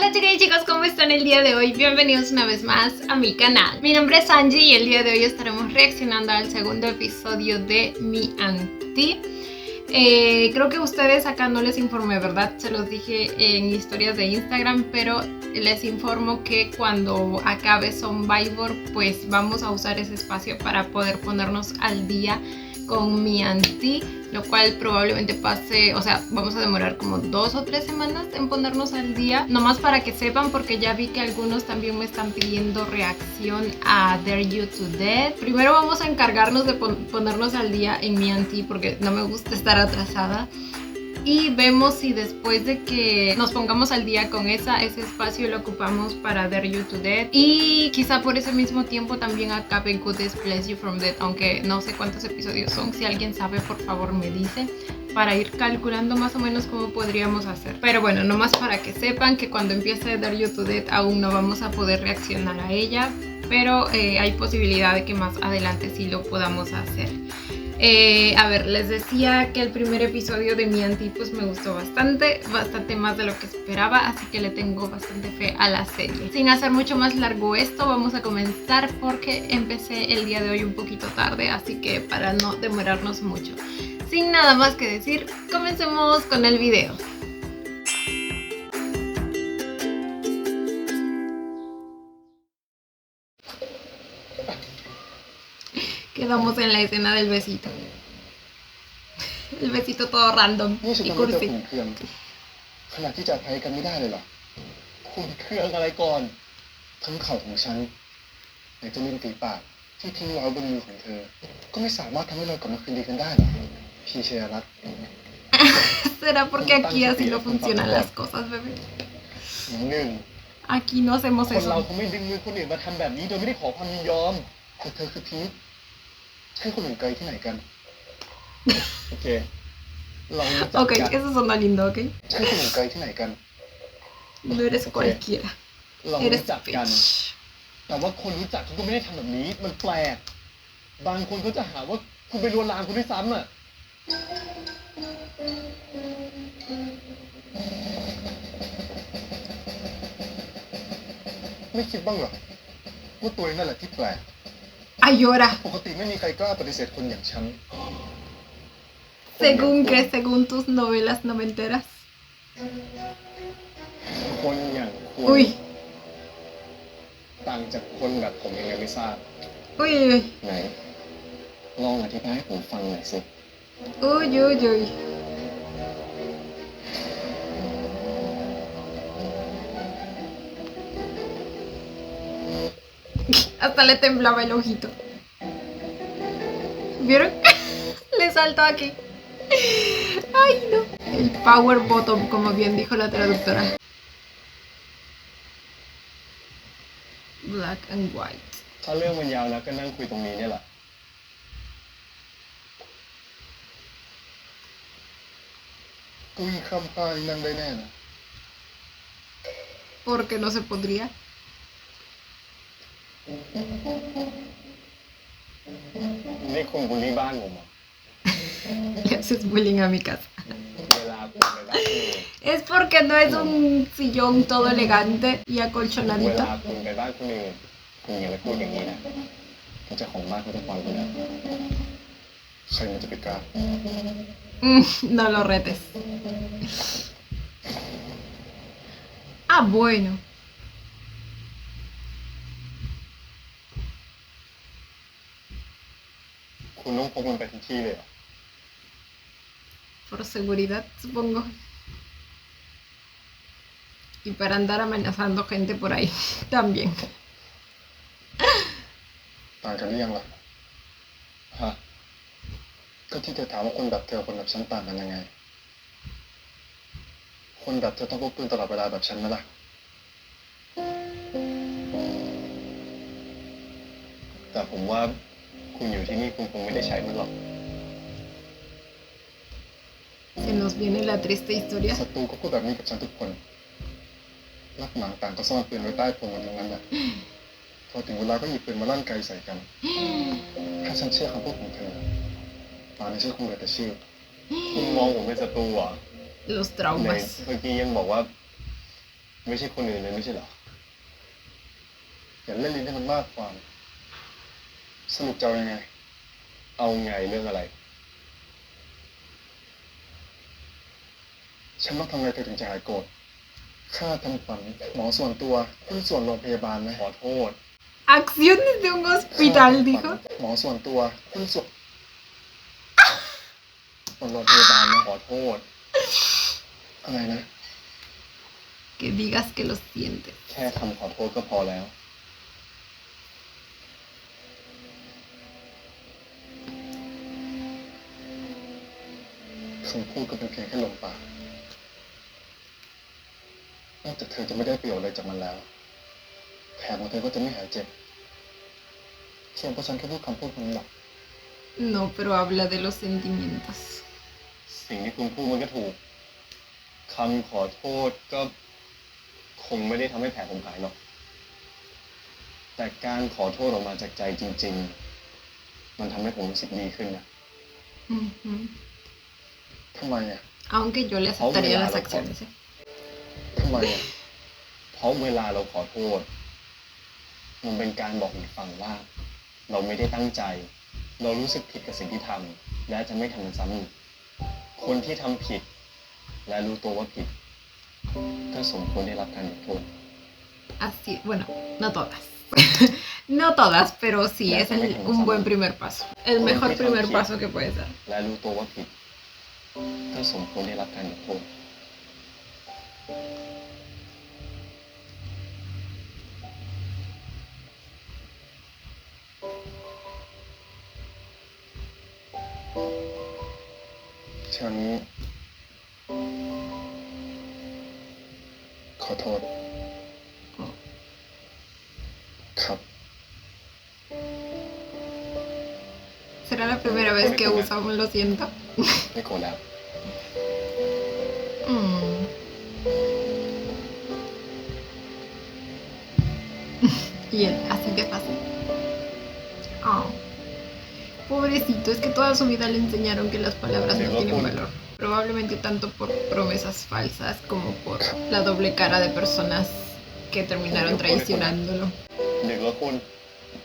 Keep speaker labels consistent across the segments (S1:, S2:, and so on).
S1: Hola chicas y chicos, ¿cómo están el día de hoy? Bienvenidos una vez más a mi canal. Mi nombre es Angie y el día de hoy estaremos reaccionando al segundo episodio de Mi Auntie. Creo que ustedes acá no les informé, ¿verdad? Se los dije en historias de Instagram, pero les informo que cuando acabe Survivor, pues vamos a usar ese espacio para poder ponernos al día con Mi Auntie, lo cual probablemente pase, o sea, vamos a demorar como 2 o 3 semanas en ponernos al día, nomás para que sepan, porque ya vi que algunos también me están pidiendo reacción a Dare You to Death. Primero vamos a encargarnos de ponernos al día en Mi Auntie, porque no me gusta estar atrasada. Y vemos si después de que nos pongamos al día con ese espacio lo ocupamos para Dare You to Death. Y quizá por ese mismo tiempo también acabe Goodness Bless You from Death, aunque no sé cuántos episodios son. Si alguien sabe, por favor me dice, para ir calculando más o menos cómo podríamos hacer. Pero bueno, nomás para que sepan que cuando empiece Dare You to Death aún no vamos a poder reaccionar a ella, pero hay posibilidad de que más adelante sí lo podamos hacer. A ver, les decía que el primer episodio de Mi Auntie pues me gustó bastante más de lo que esperaba, así que le tengo bastante fe a la serie. Sin hacer mucho más largo esto, vamos a comenzar porque empecé el día de hoy un poquito tarde, así que para no demorarnos mucho. Sin nada más que decir, comencemos con el video. Quedamos en la escena del besito. El besito todo random y cursi.
S2: ขนาดที่จะอภัยกันไม่ได้เลยเหรอคุณเครื่องอะไรก่อนทั้งเข่าของฉันในเจ้าลิ้นฝีปากที่ทิ้งรอยบนมือของเธอก็ไม่สามารถทำให้เรากลับมาคืนดีกันได้หรอพี่เชยรัตน์
S1: ¿Será porque aquí así no funcionan las cosas, bebé?
S2: อย่างหนึ่ง
S1: Aquí no hacemos
S2: คนเรา
S1: eso.
S2: คงไม่ดึงมือคนอื่นมาทำแบบนี้โดยไม่ได้ขอความยินยอมแต่เธอคือพีทใช่คนอื่นไกลที่ไหนกันโอเคเรารู้จัก
S1: Ok,
S2: กัน
S1: eso suena lindo, ok.
S2: ใช่คนอื่นไกลที่ไหนกัน
S1: No eres cualquiera.
S2: เรา
S1: Eres
S2: รู้จักกัน
S1: bitch.
S2: แต่ว่าคนรู้จักเขาก็ไม่ได้ทำแบบนี้มันแปลกบางคนเขาจะหาว่าคุณไปลวนลามคุณด้วยซ้ำอ่ะไม่คิดบ้างเหรอว่าตัวเองนั่นแหละที่แปลก
S1: Ay, llora.
S2: ปกติไม่มีใครกล้าปฏิเสธคนอย่างฉัน
S1: Según que, según tus novelas noventeras.
S2: คนอย่างคุณ
S1: Uy,
S2: ต่างจากคนแบบผมยังไงไม่ทราบ
S1: uy, uy,
S2: ไหนลองอธิบายให้ผมฟังหน่อยสิ
S1: uy, uy, uy. Hasta le temblaba el ojito. ¿Vieron? Le saltó aquí. Ay, no. El power bottom, como bien dijo la traductora. Black and white.
S2: ถ้าเรื่องมันยาวแล้วก็นั่งคุยตรงนี้เนี่ยแหละกุยคำพายนั่งได้แน่นะ
S1: Porque no se podría.
S2: นี่คุณบูลลี่บ้านผมเหรอ
S1: Le haces bullying a mi casa.
S2: เวลาคุณไปบ้านคุณ
S1: Es porque no es un sillón todo elegante y
S2: เว
S1: acolchonadito.
S2: ลาคุณไปบ้านคนอื่นคุณอย่าไปพูดอย่างนี้นะเจ้าของบ้านเขาจะฟังคุณนะใครมันจะไปกล้า
S1: No lo retes. Ah, bueno.
S2: คุณต้องพกมันไปทุกที่เลยเหรอ
S1: Por seguridad, supongo. Y para andar amenazando gente por ahí también.
S2: ต่างกันหรือยังล่ะฮะก็ที่เธอถามว่าคนแบบเธอคนแบบฉันต่างกันยังไงคนแบบเธอต้องพกปืนตลอดเวลาแบบฉันไหมล่ะแต่ผมว่าคุณอยู่ที่นี่คุณคงไม่ได้ใช้มันหรอก
S1: Se nos viene la triste historia.
S2: ศัตรูก็พูดแบบนี้กับฉันทุกคนรักหมาต่างก็ซ่อนปืนไว้ใต้พรมกันทั้งนั้นแหละพอถึงเวลาก็หยิบปืนมาลั่นไกใส่กันถ้าฉันเชื่อคำพูดของเธอป่านนี้ฉันคงเหลือแต่ชื่อคุณมองผมเป็นศัตรูเหรอ
S1: Los
S2: ใน
S1: traumas.
S2: เมื่อกี้ยังบอกว่า ไม่ใช่คนอื่นเลยไม่ใช่เหรออย่าเล่นลิ้นให้มันมากความสรุปจะเอายังไงเอาไงเรื่องอะไรฉันต้องทำไงเธอถึงจะหายโกรธค่าทำขวัญหมอส่วนตัวหุ้นส่วนโรงพยาบาลไหมขอโทษ
S1: Acciones de un hospital, dijo.
S2: หมอส่วนตัวหุ้นส่วนโรงพยาบาลไหมขอโทษอะไรนะ
S1: Que digas que lo sientes.
S2: แค่คำขอโทษก็พอแล้วคำพูดก็เป็นเพียงแค่ลมปากนอกจากเธอจะไม่ได้ประโยชน์อะไรจากมันแล้วแถมของเธอก็จะไม่หายเจ็บส่วนเพราะฉันแค่พูดคำพูดนั้นหรอก
S1: No, pero habla de los sentimientos.
S2: สิ่งที่คุณพูดมันก็ถูกคำขอโทษก็คงไม่ได้ทำให้แผลผมหายหรอกแต่การขอโทษออกมาจากใจจริงๆมันทำให้ผมรู้สึกดีขึ้นนะ
S1: Ujú.
S2: ทำไมอ่ะ
S1: Aunque yo le aceptaría las acciones, ¿eh?
S2: ทำไมอ่ะเพราะเวลาเราขอโทษมันเป็นการบอกอีกฝั่งว่าเราไม่ได้ตั้งใจเรารู้สึกผิดกับสิ่งที่ทำและจะไม่ทำมันซ้ำอีกคนที่ทำผิดและรู้ตัวว่าผิดก็สมควรได้รับการยกโทษ
S1: Así, bueno, no todas. No todas, pero sí es un buen primer paso. El mejor primer paso que puedes dar.
S2: และรู้ตัวว่าผิดก็สมควรได้รับการยกโทษฉันขอโทษครับ
S1: ¿Será la primera vez que usa un lo siento?
S2: ไม่โกรธแล้ว
S1: Mm. Y él, así de fácil. Oh. Pobrecito, es que toda su vida le enseñaron que las palabras no tienen valor. Probablemente tanto por promesas falsas como por la doble cara de personas que terminaron traicionándolo.
S2: เด็กแล้วคุณ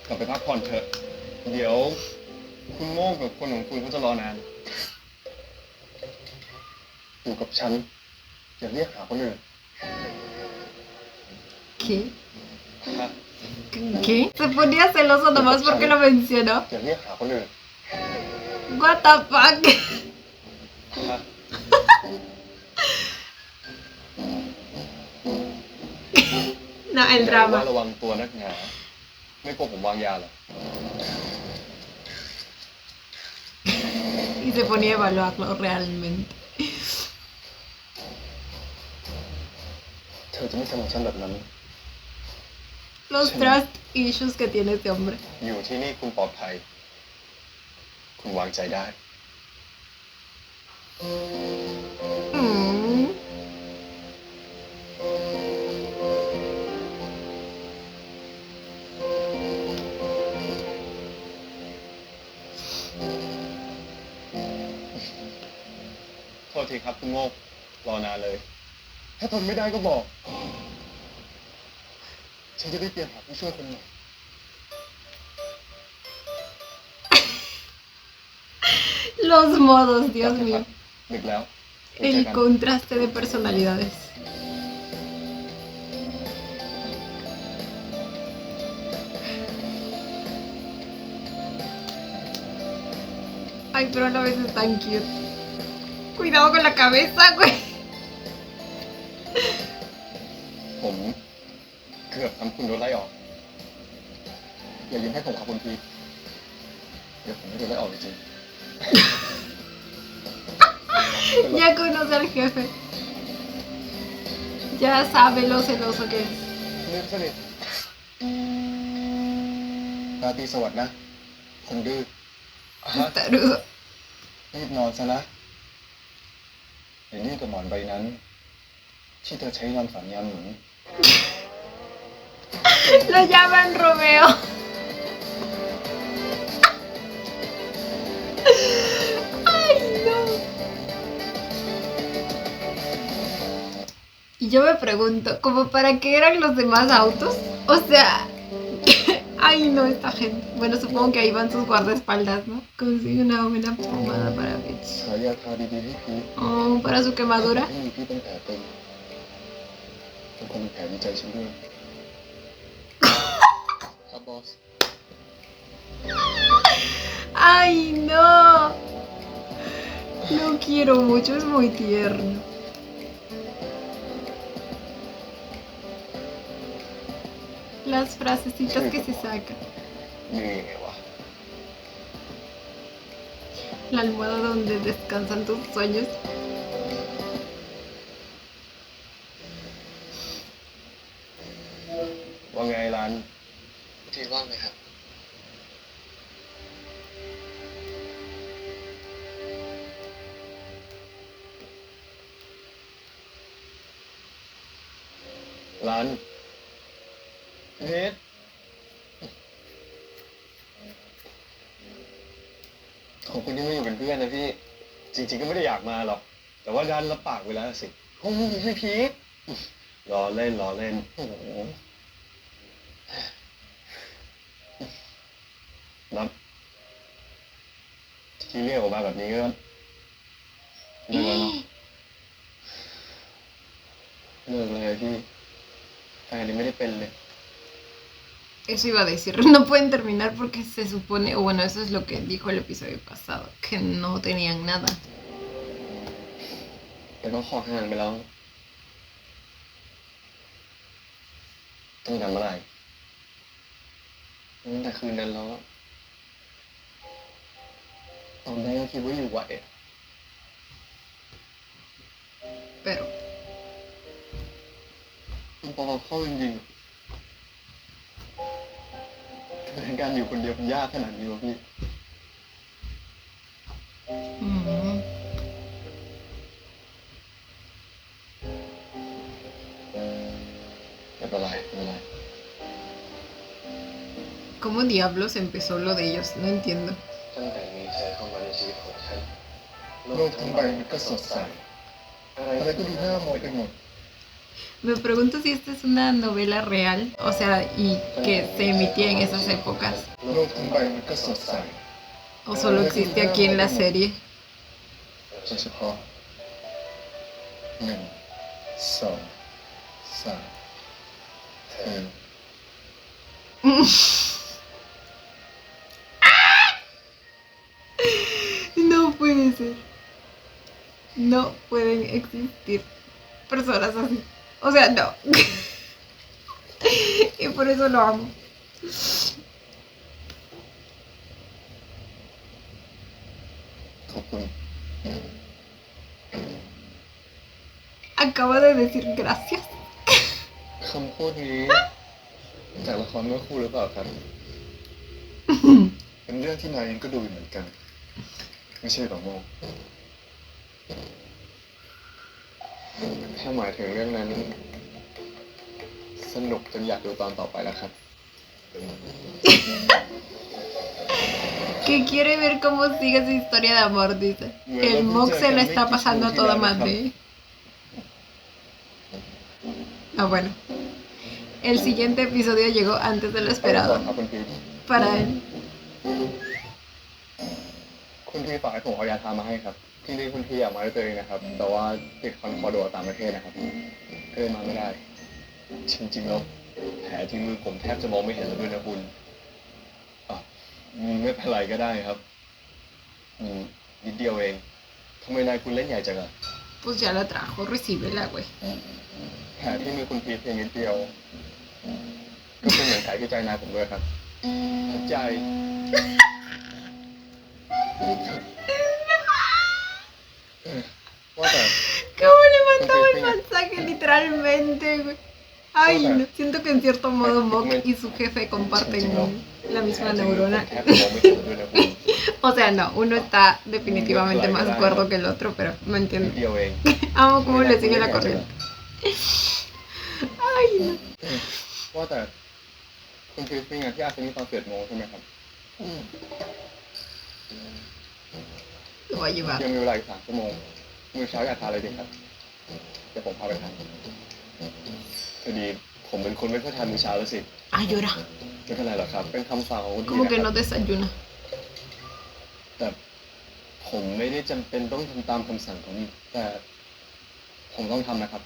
S2: กลับไปพักผ่อนเถอะเดี๋ยวคุณโม่กับคนของคุณเขาจะรอนานอยู่กับฉันอย่าเรียกหาคนอื่น
S1: ¿Qué?
S2: ฮะ
S1: ¿Qué? Se ponía celoso nomás porque lo mencionó.
S2: อย่าเรียกหาคนอื่น
S1: What the fuck?
S2: ฮะ
S1: No, el
S2: อย่าว่า
S1: drama.
S2: ระวังตัวนักหนาไม่กลัวผมวางยาเหรอ
S1: Y se ponía a evaluarlo realmente.
S2: เธอจะไม่ทำกับฉันแบบนั้น
S1: Los trust issues que tiene este hombre.
S2: อยู่ที่นี่คุณปลอดภัยคุณวางใจได้
S1: Mm.
S2: โทษทีครับคุณโมกรอนานเลย ถ้าทนไม่ได้ก็บอก ฉันจะได้เตรียมหาผู้ช่วยคนใหม่
S1: Los modos, Dios
S2: ครับ
S1: mío.
S2: ดึกแล้ว
S1: El contraste de personalidades. Ay, pero a la vez es tan cute. Cuidado con la cabeza, güey.
S2: ผมเกือบทำคุณโดนไล่ออก อย่ายิ้มให้ผมครับคุณพีเดี๋ยวผมไม่โดนไล่ออกจริง
S1: Ya conoce al jefe. Ya sabe lo celoso que es.
S2: ๆเรื่องสนิทราตรีสวัสดิ์นะ คนดื้อฮะ
S1: Tarugo.
S2: รีบนอนซะนะอย่านิ่งกับหมอนใบนั้น ที่เธอใช้นอนฝันยามหนุน
S1: Lo llaman Romeo. Ay, no. Y yo me pregunto, ¿como para qué eran los demás autos? O sea, ay no, esta gente. Bueno, supongo que ahí van sus guardaespaldas, ¿no? Consigue una buena pomada para Peach.
S2: หายาทาดีๆให้พีท
S1: Oh, para su
S2: ถ้า
S1: quemadura.
S2: ที่มีพี่เป็นแผลเป็นมันคงเป็นแผลในใจฉันด้วยครับบอส
S1: Ay no. Lo quiero mucho, es muy tierno. Las frasecitas que se sacan.
S2: นี่ไงวะ
S1: La almohada donde descansan tus sueños.
S2: ว่าไงร้านพี่ว่างไหมครับร้านเพชรขอบคุณที่มาอยู่เป็นเพื่อนนะพี่ จริงๆก็ไม่ได้อยากมาหรอก แต่ว่าดันรับปากไว้แล้วสิโอ้ยพี่พีทล้อเล่นล้อเล่นโอ้โหนับที่เรียกออกมาแบบนี้ก็เลิกแล้วเนาะเลิกเลยพี่แฟนยังไม่ได้เป็นเลย
S1: Eso iba a decir, no pueden terminar porque se supone, o bueno, eso es lo que dijo el episodio pasado, que no tenían nada.
S2: แต่ก็ขอห่างไปแล้วต้องจำเมื่อไหร่ตั้งแต่คืนนั้นแล้วตอนแรกก็คิดว่าอยู่ไหว
S1: Pero
S2: มันพอเข้าจริงๆทำไมการอยู่คนเดียวมันยากขนาดนี้วะพี่
S1: mm,
S2: ไม่เป็นไรไม่เป็นไร
S1: ¿cómo diablos empezó lo de ellos? No entiendo.
S2: ตั้งแต่มีเธอเข้ามาในชีวิตของฉัน
S3: โลกทั้งใบมันก็สดใส อะไรก็ดูน่ามองไปหมด
S1: Me pregunto si esta es una novela real, o sea, y que se emitía en esas épocas,
S3: โลกทั้งใบมันก็สดใส
S1: o solo existe aquí en la serie.
S3: โดยเฉพาะ1 2 3เธอ
S1: No puede ser. No pueden existir personas así. O sea, no. Y por eso lo amo.
S2: ขอบคุณ
S1: Acabo de decir gracias.
S2: คำพูดนี้จากละครเมื่อคู่หรือเปล่าครับ
S3: เป็นเรื่องที่นายเองก็ดูเหมือนกัน ไม่ใช่หรอโม
S2: ถ้าหมายถึงเรื่องนั้น สนุกจนอยากดูตอนต่อไปแล้วครับ
S1: Que quiere ver cómo sigue su historia de amor, dice. El Mox se la está pasando a toda madre. Ah, bueno. El siguiente episodio llegó antes de lo
S2: ขอบ
S1: esperado
S2: คุณพีท
S1: para él.
S2: คุณพี่ฝากให้ผมเอายาทามาให้ครับ ที่นี่คุณพี่อยากมาด้วยตัวเองนะครับ แต่ว่าติดคอนคอร์ดต่างประเทศนะครับก็เลยมาไม่ได้ จริงๆแล้วแผลที่มือผมแทบจะมองไม่เห็นแล้วด้วยนะคุณอ่ะไม่เป็นไรก็ได้ครับนิดเดียวเองทำไมนายคุณเล่นใหญ่จังอะ
S1: Pues ya la trajo, recíbela, güey.
S2: แผลที่มือคุณพีทเพียงนิดเดียว ก็เป็นเหมือนแผลที่ใจนายผมด้วยครับใจ ว่าแต่
S1: ¿Cómo le mandaba el mensaje literalmente, güey? Ay, no. Siento que en cierto modo Mock y su jefe comparten la misma neurona. O sea, no, uno está definitivamente más cuerdo que el otro, pero no
S2: นิด
S1: entiendo.
S2: เดียวเอง
S1: Amo cómo le sigue la corriente. Ay, no.
S2: ว่าแต่คุณพีทมีงานที่อาจจะมีตอน11 โมงใช่ไหมครับ
S1: Lo voy a llevar.
S2: ยังมีเวลาอีก3 ชั่วโมงมื้อเช้าอยากทานอะไรดีครับ เดี๋ยวผมพาไปทาน พอดีผมเป็นคนไม่ค่อยทานมื้อเช้าแล้วสิ
S1: Ah, llora.
S2: ไม่เป็นไรหรอกครับ เป็นคำสั่งของคุณที
S1: Como
S2: นะ
S1: que
S2: ค
S1: no
S2: รับ
S1: desayuna.
S2: แต่ผมไม่ได้จำเป็นต้องทำตามคำสั่งของนี่แต่ผมต้องทำนะครับ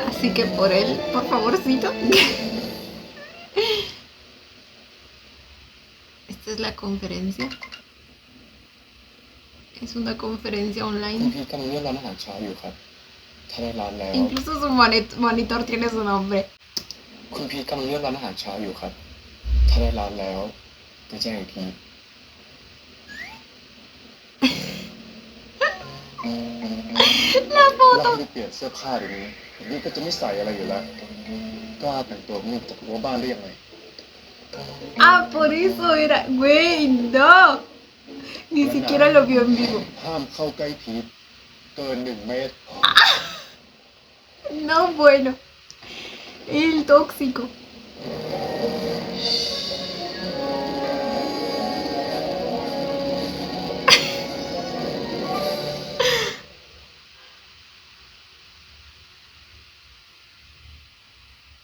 S1: Así que por él, por favorcito. Esta es la conferencia. Es una conferencia
S2: คุณ
S1: online.
S2: พีทกำลังเลือกร้านอาหารเช้าอยู่ครับ ถ้าได้ร้านแล้ว
S1: Incluso su monitor tiene su nombre.
S2: คุณพีทกำลังเลือกร้านอาหารเช้าอยู่ครับ ถ้าได้ร้านแล้วจะแจ้งอีกที
S1: La
S2: เรา
S1: foto.
S2: ไม่ได้เปลี่ยนเสื้อผ้าเดี๋ยวนี้นี่ก็จะไม่ใส่อะไรอยู่แล้วกล้าแต่งตัวนี่จากหัวบ้านได้ยังไง
S1: Ah, por eso era. Güey, no. Ni siquiera lo vio en vivo.
S2: ห้ามเข้าใกล้พีทเกิน1 เมตร
S1: No, bueno. El tóxico.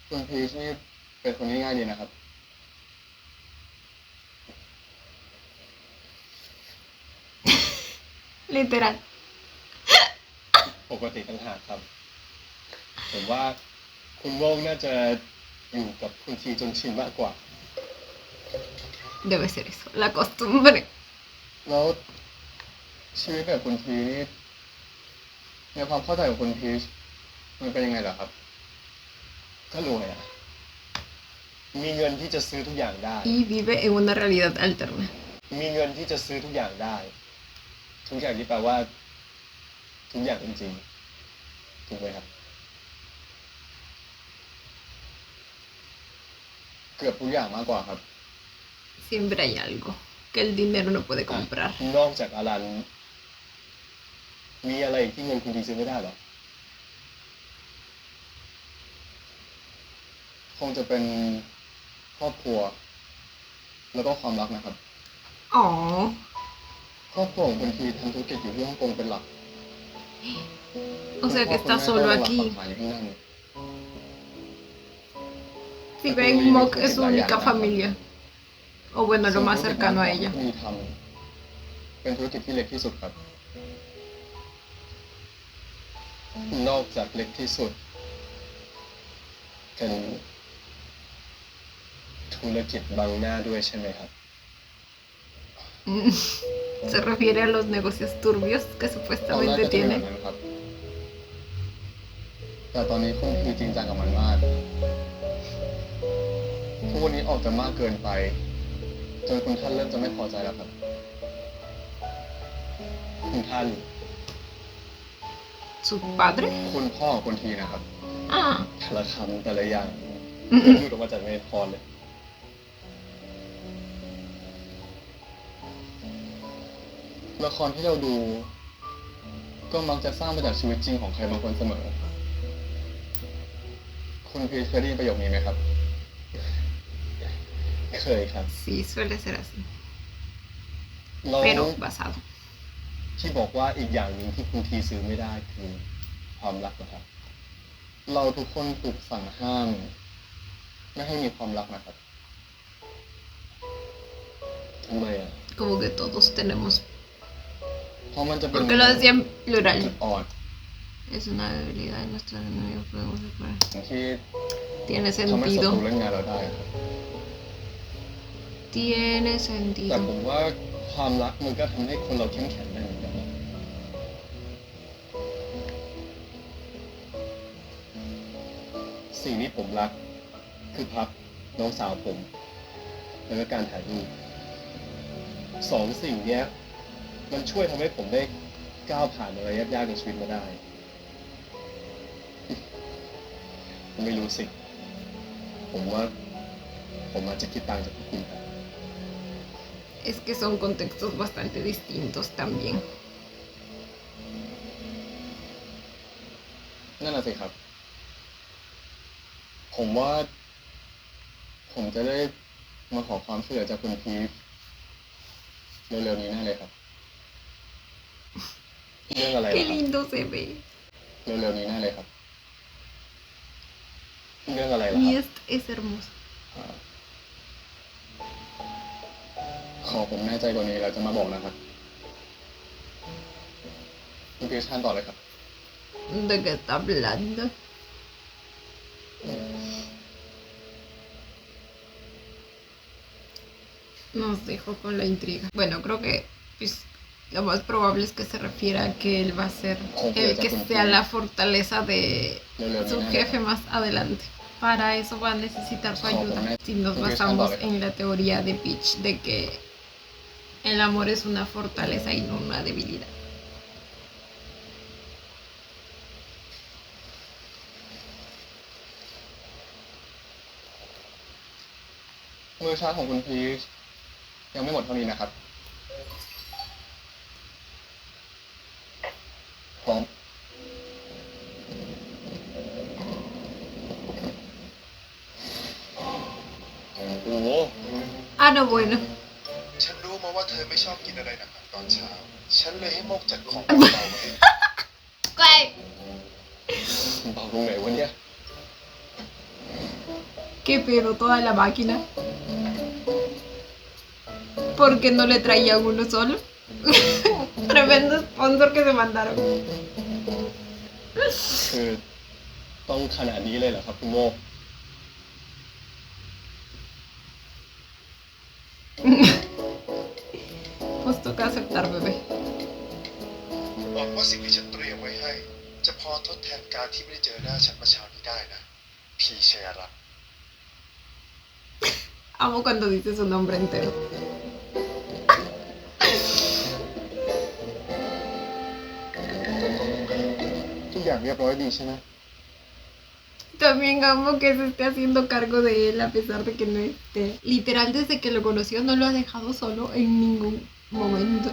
S2: คุณพีชนี่เป็นคนง่ายๆดีนะครับ
S1: Literal.
S2: ปกติต่างหากครับ ผมว่าคุณโว่งน่าจะอยู่กับคุณทีจนชินมากกว่า
S1: Debe ser eso. La costumbre.
S2: แล้วชีวิตแบบคุณทีนี่ในความเข้าใจของคุณพีชมันเป็นยังไงเหรอครับ ก็รวยอะมีเงินที่จะซื้อทุกอย่างได้
S1: Y vive en una realidad alterna.
S2: มีเงินที่จะซื้อทุกอย่างได้ ทุกอย่างที่แปลว่า ทุกอย่างจริงๆถูกไหมครับ เกือบทุกอย่างมากกว่าครับ
S1: Siempre hay algo que el dinero no puede comprar.
S2: นอกจากอลัน มีอะไรอีกที่เงินคุณดีซื้อไม่ได้หรอ คงจะเป็นครอบครัว แล้วก็ความรักนะครับ
S1: Oh.
S2: ครอบครัวของคุณทีทำธุรกิจอยู่ที่ฮ่องกงเป็นหลัก
S1: O sea que está
S2: คุณพ่อ
S1: solo
S2: คุณแม่ก็
S1: aquí.
S2: วางหลักปักฐานอยู่ที่นั่น
S1: Vive en Mock, es su única familia. O bueno, lo más cercano a ella.
S2: มีทำเป็นธุรกิจที่เล็กที่สุดครับ นอกจากเล็กที่สุดเป็นธุรกิจบังหน้าด้วยใช่ไหมครับ
S1: Se refiere a los negocios turbios que
S2: ตอนแรก
S1: supuestamente
S2: ก็จะเป็นแบบ
S1: tiene.
S2: นั้นครับ แต่ตอนนี้คุณพีจริงจังกับมันมาก ทุกวันนี้ออกจะมากเกินไป จนคุณท่านเริ่มจะไม่พอใจแล้วครับ คุณท่าน
S1: ¿Su padre?
S2: คุณพ่อของคุณทีนะครับ
S1: Ah.
S2: แต่ละคำแต่ละอย่างพูดออกมาจากในละครเลย ละครที่เราดู ก็มักจะสร้างมาจากชีวิตจริงของใครบางคนเสมอ คุณพีชเคยได้ยินประโยคนี้ไหมครับ เคยครับ
S1: Sí, suele ser así.
S2: เรา
S1: Pero basado.
S2: ที่บอกว่าอีกอย่างหนึ่งที่คุณทีซื้อไม่ได้คือความรักนะครับ เราทุกคนถูกสั่งห้าม ไม่ให้มีความรักนะครับทำไมอ่ะ
S1: Como que todos tenemos.
S2: เพราะมันจะเป็น
S1: ¿Por qué lo decía en
S2: จุด
S1: plural?
S2: อ่อน
S1: Es una debilidad de nuestro enemigo. Podemos separar.
S2: ที่
S1: Tiene
S2: ทำให้ศัตรู
S1: sentido.
S2: เล่นงานเราได้ครับ
S1: Tiene
S2: แต่
S1: sentido.
S2: ผมว่าความรักมันก็ทำให้คนเราเข้มแข็งได้เหมือนกันนะสิ่งที่ผมรัก คือพักน้องสาวผม แล้วก็การถ่ายรูป2 สิ่งเนี้ย มันช่วยทำให้ผมได้ก้าวผ่านอะไรยากๆในชีวิตมาได้ ไม่รู้สิ ผมว่าผมอาจจะคิดต่างจากพวกคุณครับ
S1: Es que son contextos bastante distintos también.
S2: นั่นแหละสิครับ ผมว่า ผมจะได้มาขอความช่วยเหลือจากคุณพีฟเร็วๆนี้แน่เลยครับ เรื่องอะไร
S1: Qué
S2: นะครับ
S1: lindo se ve.
S2: เร็วๆนี้แน่เลยครับเรื่องอะไรล่ะครับ
S1: Y es hermoso.
S2: ขอผมแน่ใจกว่านี้แล้วจะมาบอกนะครับ คุณพีชทานต่อเลยครับ
S1: ¿De qué está hablando? Nos dejó con la intriga. Bueno, creo que pues, lo más probable es que se refiera a que él va a ser el que sea la fortaleza de su jefe más adelante. Para eso va a necesitar su ayuda. Si nos basamos en la teoría de Peach de que el amor es una fortaleza y no una debilidad.
S2: มื้อเช้าของคุณพีชยังไม่หมดเท่านี้นะครับ พร้อม โอ้โห
S1: Ah, no, bueno.
S3: ฉันรู้มาว่าเธอไม่ชอบกินอะไรหนักๆตอนเช้า ฉันเลยให้โมกจัดของเบาๆมาให้
S1: ¿Qué?
S2: เบาตรงไหนวะเนี่ย
S1: ¿Qué pedo toda la máquina? ¿Por qué no le traían uno solo? Tremendo sponsor que se mandaron.
S2: คือต้องขนาดนี้เลยเหรอครับคุณโมก
S1: Pues toca aceptar, bebé.
S3: หวังว่าสิ่งที่ฉันเตรียมไว้ให้ จะพอทดแทนการที่ไม่ได้เจอหน้าฉันเมื่อเช้านี้ได้นะ พี่เชยรัตน์
S1: Amo cuando dice su nombre entero.
S2: ทุกอย่างเรียบร้อยดีใช่ไหม
S1: También amo que se esté haciendo cargo de él a pesar de que no esté. Literal, desde que lo conoció no lo ha dejado solo en ningún momento.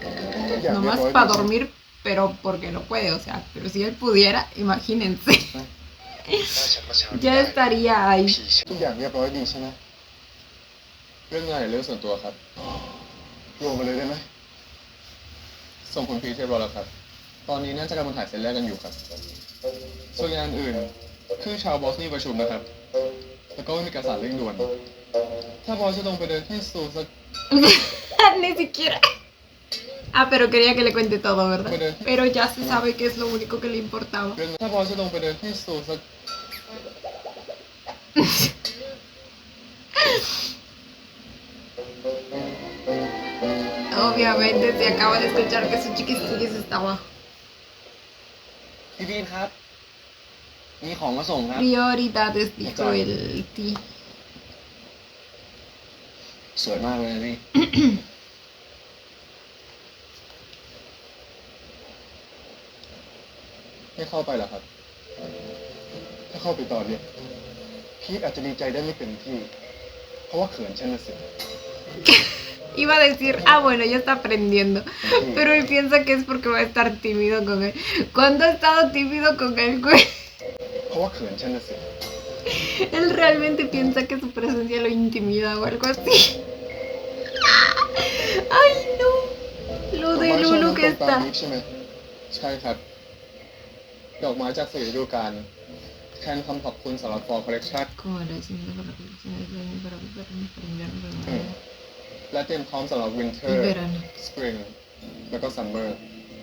S1: Nomás para dormir, pero porque no puede, o sea, pero si él pudiera, imagínense.
S3: หน้าฉันเมื่อเช้านี้
S1: Ya
S3: ได้นะ
S1: estaría ahí.
S3: พี่เชย
S2: ทุกอย่างเรียบร้อยดีใช่ไหม เรื่องงานหรือเรื่องส่วนตัวครับ รวมมาเลยได้ไหม ส่งคุณพีชเรียบร้อยแล้วครับ ตอนนี้น่าจะกำลังถ่ายเซตแรกกันอยู่ครับ ส่วนงานอื่น คือชาวบอสนี่ประชุมนะครับ แล้วก็มีเอกสารเร่งด่วน ถ้าบอสจะลงไปเดินให้สูสัก
S1: Ni siquiera. Ah, pero quería que le cuente todo, ¿verdad? Pero ya se sabe que es lo único que le importaba.
S2: เรื่องถ้าบอสจะลงไปเดินให้สูสัก
S1: Obviamente se acaba de escuchar que su chiquis estaba.
S2: พี่พีชครับ มีของมาส่งครับ
S1: Prioridades, dijo el T.
S2: สวยมากเลยนะพี่ ไม่เข้าไปเหรอครับ ถ้าเข้าไปตอนเนี้ยพีทอาจจะดีใจได้ไม่เต็มที่ เพราะว่าเขินฉันน่ะสิ
S1: Iba a decir, ah, bueno, ya está aprendiendo. Pero él piensa que es porque va a estar tímido con él. ¿Cuándo ha estado tímido con él, güey?
S2: เพราะว่าเขินฉันน่ะสิ
S1: Él realmente piensa que su presencia lo intimida o algo así. Ay, no. Lo
S2: ดอก
S1: de
S2: ไม้ช่อ
S1: Lulu
S2: นั้น
S1: que
S2: ตรงตาม
S1: está.
S2: นี้ใช่ไหม ใช่ครับ ดอกไม้จาก4ฤดูกาลแทนคำขอบคุณสำหรับ Fall Collection
S1: Como la decimos para colecciones de año, para invierno, para
S2: และเตรียมพร้อมสำหรับ Winter
S1: y verano.
S2: Spring แล้วก็ Summer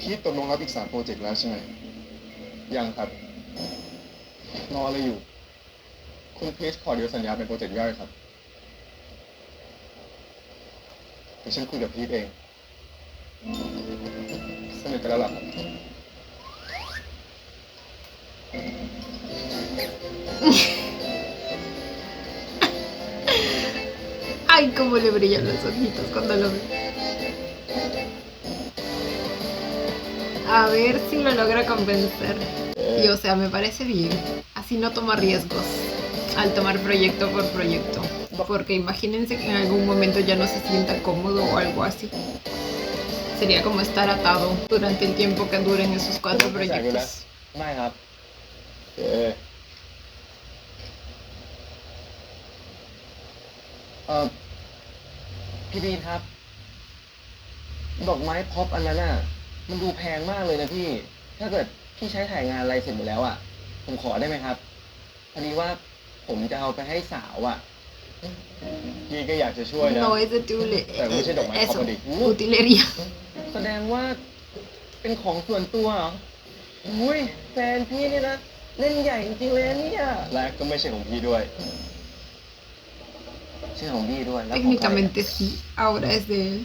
S2: พีทตกลงรับอีก3โปรเจกต์แล้วใช่ไหม ยังครับรออะไรอยู่ คุณพีชขอเดียวสัญญาเป็นโปรเจกต์ย่อยครับเดี๋ยวฉันคุยกับพีทเองสนิทกันแล้วเหรอครับ
S1: Ay, cómo le brillan los ojitos cuando lo ve. A ver si lo logra convencer. Y o sea, me parece bien. Así no toma riesgos al tomar proyecto por proyecto. Porque imagínense que en algún momento ya no se sienta cómodo o algo así. Sería como estar atado durante el tiempo que duren esos 4 proyectos.
S2: ไม่ครับพี่พีทครับ ดอกไม้พ็อปอันนั้นน่ะ มันดูแพงมากเลยนะพี่ ถ้าเกิด พี่ใช้ถ่ายงานอะไรเสร็จหมดแล้วอ่ะ ผมขอได้ไหมครับพอดีว่าผมจะเอาไปให้สาวอ่ะพี่ก็อยากจะช่วยนะ
S1: No es de
S2: แต่ไม่ใช่ดอกไม้
S1: eso,
S2: คอมดิ
S1: utilería.
S2: แสดงว่าเป็นของส่วนตัวเหรออุ้ยแฟนพี่นี่นะเล่นใหญ่จริงๆเลยนะเนี่ยและก็ไม่ใช่ของพี่ด้วยใช่ของพี่ด้วยแล้วของใคร
S1: Técnicamente sí, ahora es de él.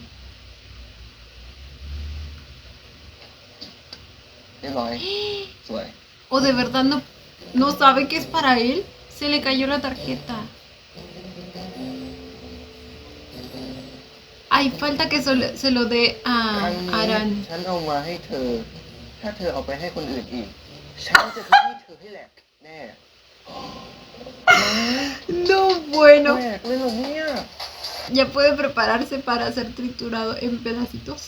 S2: เรียบร้อยสวย
S1: O de verdad no sabe que es para él. Se le cayó la tarjeta. Ay, falta que se lo dé
S2: ครั้
S1: a
S2: งนี้
S1: Aran.
S2: ฉันเอามาให้เธอ ถ้าเธอเอาไปให้คนอื่นอีก ฉันจะทำให้เธอให้แหลกแน่
S1: No, bueno.
S2: แหลกเลยเหรอเนี่ย
S1: Ya puede prepararse para ser triturado en pedacitos.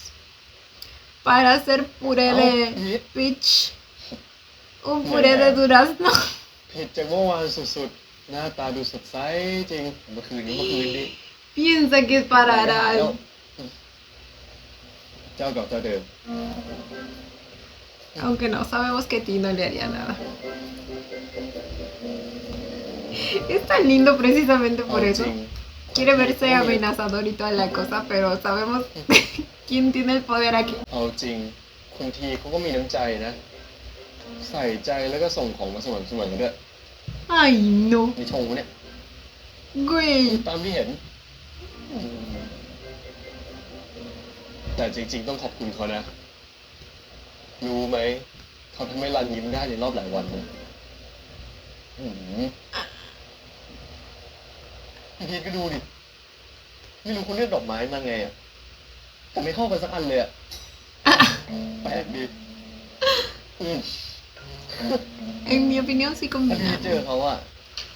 S1: Para hacer puré de peach. Un puré de durazno.
S2: ผิดจากเมื่อวานสุดๆ หน้าตาดูสดใสจริง เมื่อคืนนี้
S1: Piensa que es para Aran.
S2: เจ้ากับเจ้าเดิม
S1: Aunque no sabemos que Ti no le haría nada. Es tan lindo precisamente por
S2: เอาจ
S1: eso.
S2: ริง
S1: Quiere verse amenazador y toda la cosa, pero sabemos quién tiene el poder aquí.
S2: เอาจริงคุณทีเขาก็มีน้ำใจนะ ใส่ใจแล้วก็ส่งของมาสม่ำเสมอด้วย
S1: Ay, no.
S2: มีชงปะเนี่ย
S1: Güey.
S2: ตามที่เห็น แต่จริงๆต้องขอบคุณเขานะ รู้ไหม เขาทำให้รันยิ้มได้ในรอบหลายวันเลยพี่พีทก็ดูดิ ไม่รู้คุณเลือกดอกไม้มาไงอ่ะแต่ไม่เข้ากันสักอันเลยอ่ะ แปลกดี
S1: En mi opinión sí
S2: ถ้าพี่
S1: combina.
S2: เจอเขาอ่ะ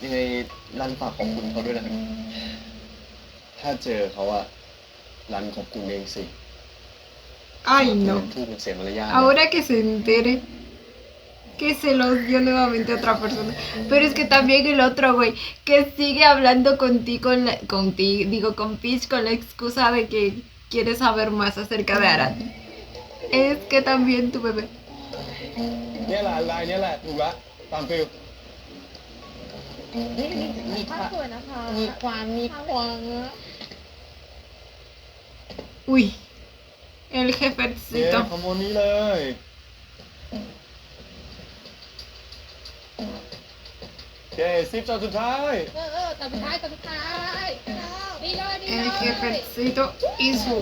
S2: ยังไงรันฝากขอบคุณเขาด้วยนะครับ ถ้าเจอเขาอ่ะ รันขอบคุณเองสิ
S1: Ay, no.
S2: ทูกมันเสียมารยาท
S1: Ahora que se entere que se los dio nuevamente a otra persona. Pero es que también el otro, güey, que sigue hablando con Peach con la excusa de que quiere saber más acerca de Aran. Es que también tu bebé.
S2: เนี่ยแหละลายเนี่ยแหละถูกละตามฟิล
S4: มีภาพสวยนะคะ
S1: มีความอะ Uy, el
S2: เนี่ย
S1: jefecito.
S2: ขโมยนี้เลยโอเค10 จอสุดท้าย
S4: ตอนสุดท้ายนี่เลย
S1: El jefecito y su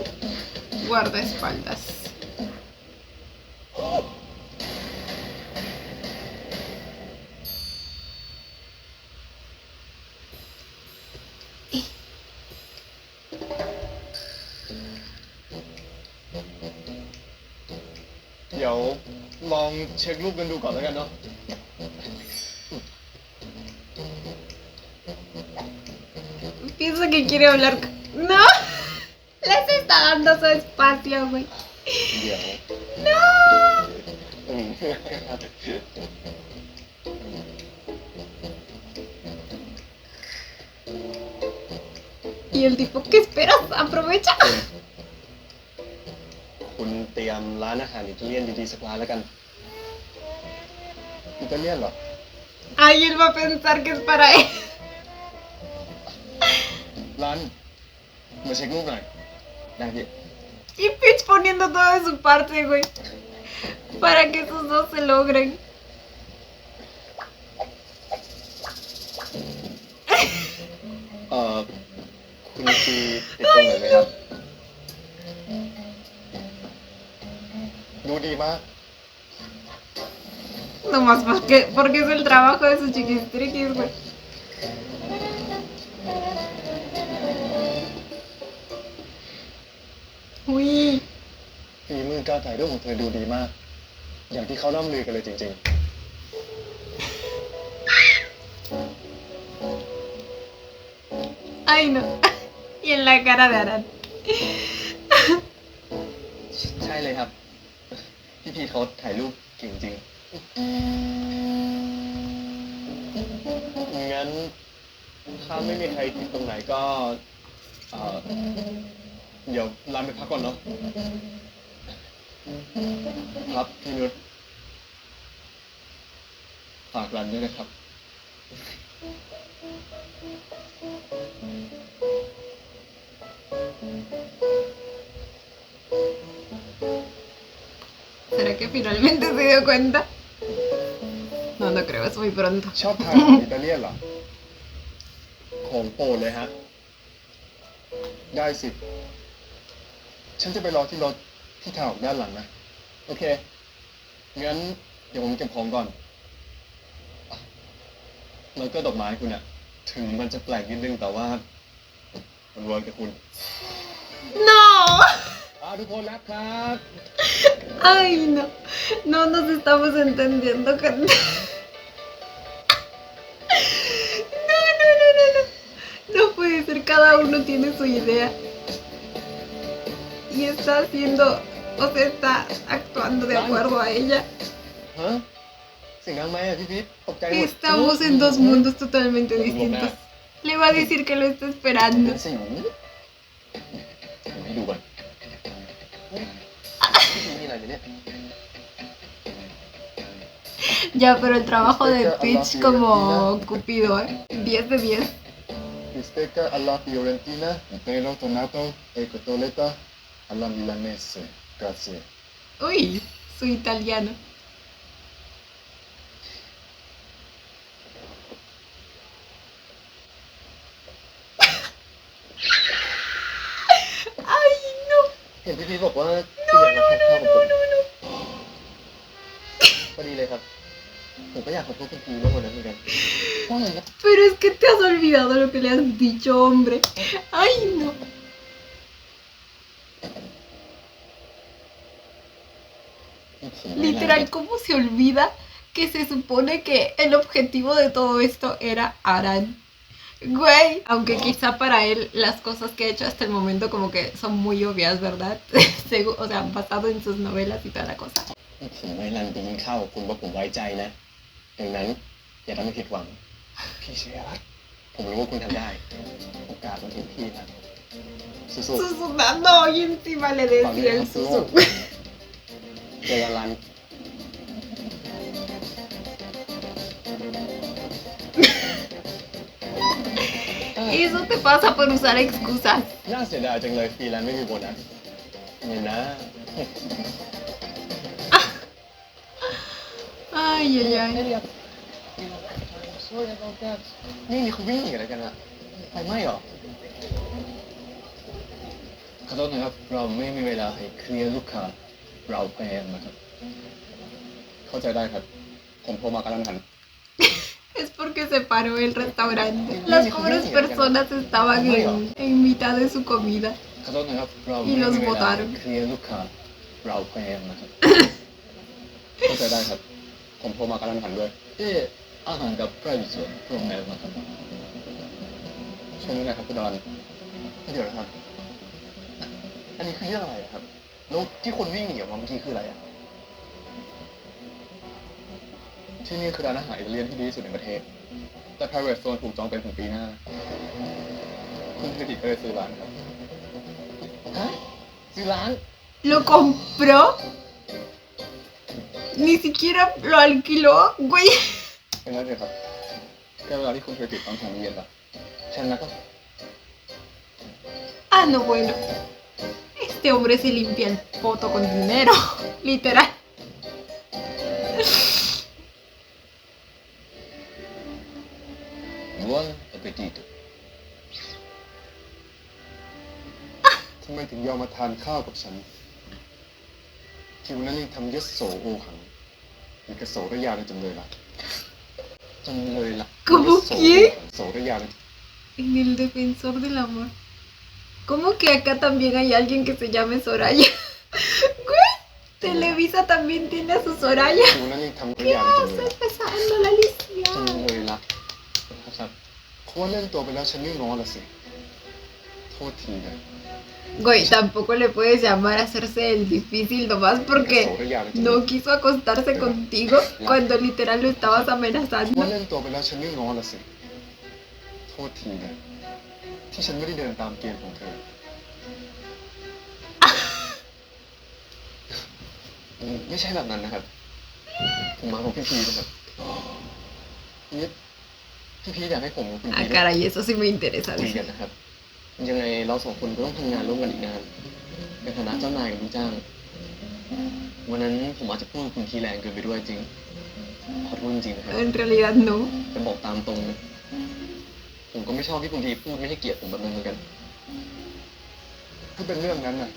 S1: guardaespaldas.
S2: เดี๋ยวลองเช็ครูปกันดูก่อนแล้วกันเนาะ
S1: Piensa que quiere hablar. ¡No! Les está dando su espacio, güey.
S2: เดี๋ยว
S1: ¡No!
S2: อืม
S1: Y el tipo, ¿qué esperas? Aprovecha.
S2: คุณเตรียมร้านอาหารอิตาเลียนดีๆสักร้านแล้วกัน อิตาเลียนเหรอ
S1: Ay, él va a pensar que es para él.
S2: ร้าน มาเช็ครูปหน่อย ได้พี่
S1: Y Peach poniendo todo de su parte, güey. Para que esos dos se logren.
S2: คุณทีติดตรงไหนไหมครับ ดูดีมาก
S1: Nomás porque es el trabajo de sus chiquistriquis, güey. Uy.
S2: ฝีมือการถ่ายรูปของเธอดูดีมาก อย่างที่เขาล่ำลือกันเลยจริง
S1: Ay, no. Y en la cara de Aran.
S2: ๆ ใช่เลยครับ พี่พีเขาถ่ายรูปเก่งจริง งั้นถ้าไม่มีใครติดตรงไหนก็เดี๋ยวรันไปพักก่อนเนาะ ครับพี่นุช ากรันด้วยนะครับ
S1: ¿Será que finalmente se dio cuenta? No, no creo, es muy pronto.
S2: ชอบทานอาหารอิตาเลียนเหรอ ของโปรดเลยฮะ ได้สิ ฉันจะไปรอที่รถที่ทางออกด้านหลังนะ โอเค งั้นเดี๋ยวผมเก็บของก่อนแล้วก็ดอกไม้คุณอะถึงมันจะแปลกนิดนึงแต่ว่ามันเวิร์กกับคุณ
S1: ¡No!
S2: ทุกคนนะครับ
S1: ¡Ay, no! No nos estamos entendiendo. No, no, no, no, no. No puede ser, cada uno tiene su idea. Y está haciendo, o sea, está actuando de acuerdo a ella.
S2: ฮะเสียงดังไหมอะพี่พิษตกใจหมด
S1: Estamos en dos mundos totalmente distintos. Le va a decir que lo está
S2: เป็
S1: esperando.
S2: นสิวผมให้ดูก่อนพี่มีอะไรเนี่ย
S1: Ya, pero el trabajo de Peach como Cupido, ¿eh? 10 de 10.
S2: Bistecca alla fiorentina, pelo tonato e cotoletta alla milanese. Grazie.
S1: Uy, su italiano. ¡Ay, no!
S2: เห็นพี่พีชบอกว่าพี่อยากมาทานข้าวกับผมพอดีเลยครับ ผมก็อยากขอโทษคุณพีเรื่องวันนั้นเหมือนกันว่าไงครับ
S1: Pero es que te has olvidado lo que le has dicho, hombre. ¡Ay, no! Literal, ¿cómo se olvida que se supone que el objetivo de todo esto era Aran? Güey, aunque quizá para él las cosas que ha hecho hasta el momento como que son muy obvias, ¿verdad? O sea, basado en sus novelas y toda la cosa.
S2: ผมไม่รันไปกินข้าวกับคุณว่าผมไว้ใจนะดังนั้นอย่าทำให้ผิดหวังพี่เชียร์ผมรู้ว่าคุณทำได้ โอกาสมันถึงพี่นะสู้
S1: Susurrando y encima le decía el susu.
S2: ๆเจอกันรัน
S1: Eso te pasa por usar excusas.
S2: น่าเสียดายจังเลยฟรีแลนซ์ไม่มีโบนัสเนี่ยนะ
S1: Ay, ay, ay.
S2: นี่เขาวิ่งหนีอะไรกันอะไฟไหม้เหรอขอโทษนะครับ เราไม่มีเวลาให้เคลียร์ลูกค้าเราแพงนะครับ เข้าใจได้ครับ ผมโทรมากระทันหัน
S1: Es porque se paró el restaurante. Las pobres personas estaban en mitad de su comida.
S2: ขอโทษนะครับ เรา
S1: Y
S2: ไม่
S1: los
S2: มีเวลาให้
S1: botaron.
S2: เคลียร์ลูกค้าเราแพงนะครับ เข้าใจได้ครับ ผมโทรมากระทันหันด้วยอาหารกับไพรส์ส่วนโปรแกรมนะครับช่วยด้วยนะครับคุณดอนเดี๋ยวนะครับ อันนี้คือเรื่องอะไรอะครับแล้วที่คนวิ่งหนีออกมาเมื่อกี้คืออะไรอะที่นี่คือร้านอาหารอิตาเลียนที่ดีที่สุดในประเทศ แต่ private zone ถูกจองเป็นถึงปีหน้า คุณเครดิตก็เลยซื้อร้านครับ ฮะ ซื้อร้าน
S1: ¿Lo compró? Ni siquiera lo alquiló, güey.
S2: เป็นไรเลยครับแค่เวลาที่คุณเครดิตต้องทำเย็นละใช่ไหมครับ
S1: Ah, no, bueno. Este hombre se limpia el poto con dinero. Literal.
S2: Buon appetito ทำไมถึงยอมมาทานข้าวกับฉันคิวนั้นยังทำยโสโอหังมีกระโสระยาเลยจำเลยละจำเลยละ
S1: ¿Cómo
S2: โส
S1: qué?
S2: โสระยาเลย
S1: En el defensor del amor. ¿Cómo que acá también hay alguien que se llame Soraya? Güey, Televisa también tiene a su Soraya.
S2: คิวนั้นยังทำระ
S1: ¿Qué
S2: ยาเลยจำเลย
S1: haces
S2: ละ
S1: besando la Alicia?
S2: จำเลยละครับเพราะว่าเล่นตัวไปแล้วฉันไม่ง้อละสิโทษทีนะ
S1: Güey, tampoco le puedes llamar a hacerse el difícil nomás
S2: กระ
S1: porque
S2: โสระยาเลยจำเลย
S1: no quiso acostarse contigo cuando literal lo estabas
S2: ว่า
S1: amenazando.
S2: เล่นตัวไปแล้วฉันไม่ง้อละสิโทษทีนะที่ฉันไม่ได้เดินตามเกมของเธอ ไม่ใช่แบบนั้นนะครับ ผมมาของพี่พีนะครับ พีทพี่พีทอยากให้ผมกับคุณพี
S1: Ah,
S2: ท
S1: caray, eso sí me interesa.
S2: คุย
S1: Dice.
S2: กันนะครับยังไงเราสองคนก็ต้องทำงานร่วมกันอีกนานในฐานะเจ้านายกับลูกจ้างวันนั้นผมอาจจะพูดกับคุณทีแรงเกินไปด้วยจริงขอโทษจริงๆนะครับ
S1: En realidad no.
S2: จะบอกตามตรงนะผมก็ไม่ชอบที่คุณทีพูดไม่ให้เกียรติผมแบบนั้นเหมือนกันถ้าเป็นเรื่องนั้นน่ะ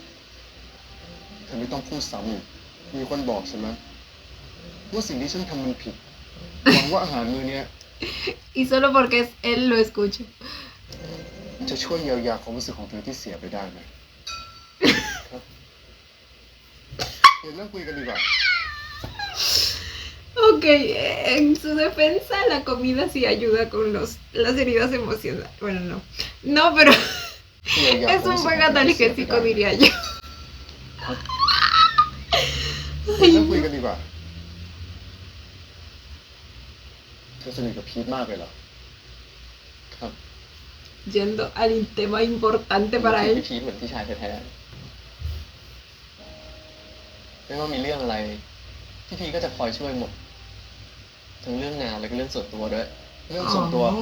S2: เธอไม่ต้องพูดซ้ำอีกมีคนบอกฉันนะว่าสิ่งที่ฉันทำมันผิดหวังว่าอาหารมื้อเนี้ย
S1: Y solo porque es él lo escucho.
S2: จะช่วยเยียวยาความรู้สึกของเธอที่เสียไปได้ไหมครับเดี๋ยวเริ่มคุยกันดีกว่า
S1: Ok, en su defensa la comida sí ayuda con las heridas emocionales. Bueno, no. No, pero
S2: เยียวยา
S1: es
S2: ความ
S1: un
S2: รู้สึก
S1: buen
S2: ของเธอที่เสียไปได้
S1: analgésico, diría yo.
S2: เดี๋ยวเริ่มคุยกันดีกว่าเธอสนิทกับพีทมากเลยเหรอครับ
S1: Yendo al tema importante para
S2: พี่
S1: él.
S2: พีทเหมือนพี่ชายแท้ๆไม่ว่ามีเรื่องอะไรพี่พีทก็จะคอยช่วยหมดทั้งเรื่องงานแล้วก็เรื่องส่วนตัวด้วยเรื่องส่วนตัว
S1: Oh.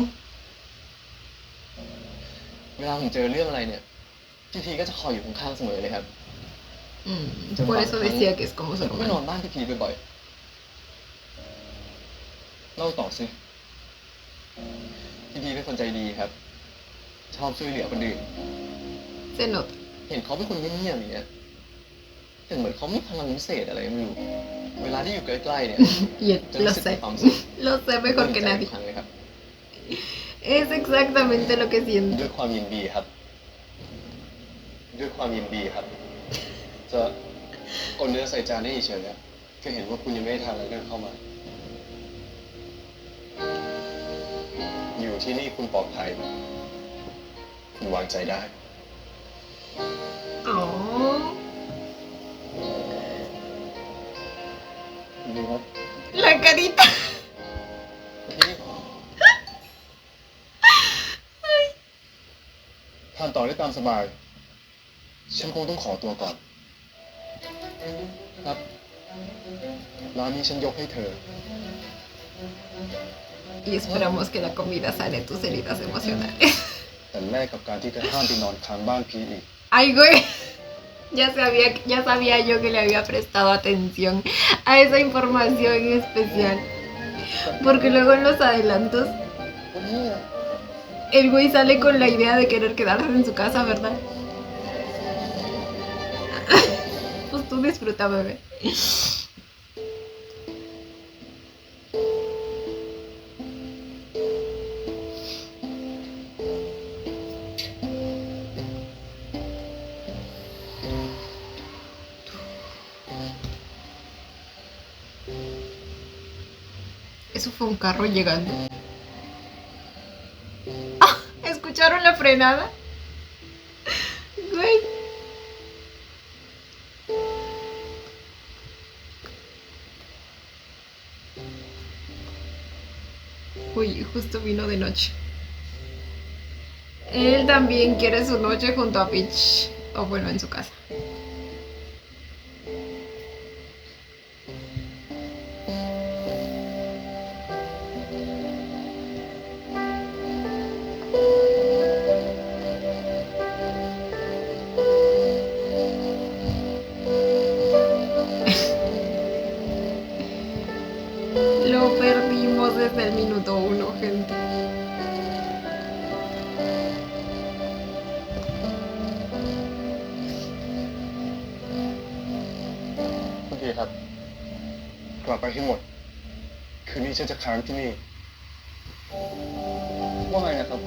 S2: เวลาผมเจอเรื่องอะไรเนี่ยพี่พีทก็จะคอยอยู่ข้างๆเสมอเลยครับ
S1: Por eso decía que es como su
S2: ผมก็นอน
S1: hermano.
S2: บ้านพี่พีทบ่อยๆเล่าต่อสิพี่พีทเป็นคนใจดีครับ ชอบช่วยเหลือคนอื่น
S1: Se nota.
S2: เห็นเขาเป็นคนเงียบๆอย่างเงี้ยแต่เหมือนเขามีพลังพิเศษอะไรไม่รู้ เวลาที่อยู่ใกล้ๆเนี่ย
S1: Y él
S2: จะ
S1: lo
S2: รู้สึกมี
S1: sé.
S2: ความสุข
S1: Lo sé mejor que
S2: ใจทุ
S1: nadie.
S2: กครั้งเลยครับ
S1: Es exactamente lo que siento.
S2: ด้วยความยินดีครับ ด้วยความยินดีครับ จะเอาเนื้อใส่จานให้เฉยๆอะก็เห็นว่าคุณยังไม่ได้ทานอะไรก็เข้ามา อยู่ที่นี่คุณปลอดภัย คุณวางใจได้
S1: Oh.
S2: ดูครับ
S1: La carita.
S2: พี่ทานต่อได้ตามสบาย ฉันคงต้องขอตัวก่อน ครับ ร้านนี้ฉันยกให้เธอ
S1: Y esperamos que la comida sane tus heridas emocionales.
S2: แต่แลกกับการที่จะห้ามไปนอนค้างบ้านพีอีก
S1: Ay, güey. Ya sabía yo que le había prestado atención a esa información en especial. Porque luego en los adelantos,
S2: วันนี้อะ
S1: el güey sale con la idea de querer quedarse en su casa, ¿verdad? Pues tú disfruta, bebé. Eso fue un carro llegando. ¡Ah! ¿Escucharon la frenada? Güey. Uy, justo vino de noche. Él también quiere su noche junto a Peach. O bueno, en su casa. desde el minuto 1, gente.
S2: Ok ครับ กลับไปให้หมด คืนนี้ฉันจะค้างที่นี่ ว่าไงนะครับ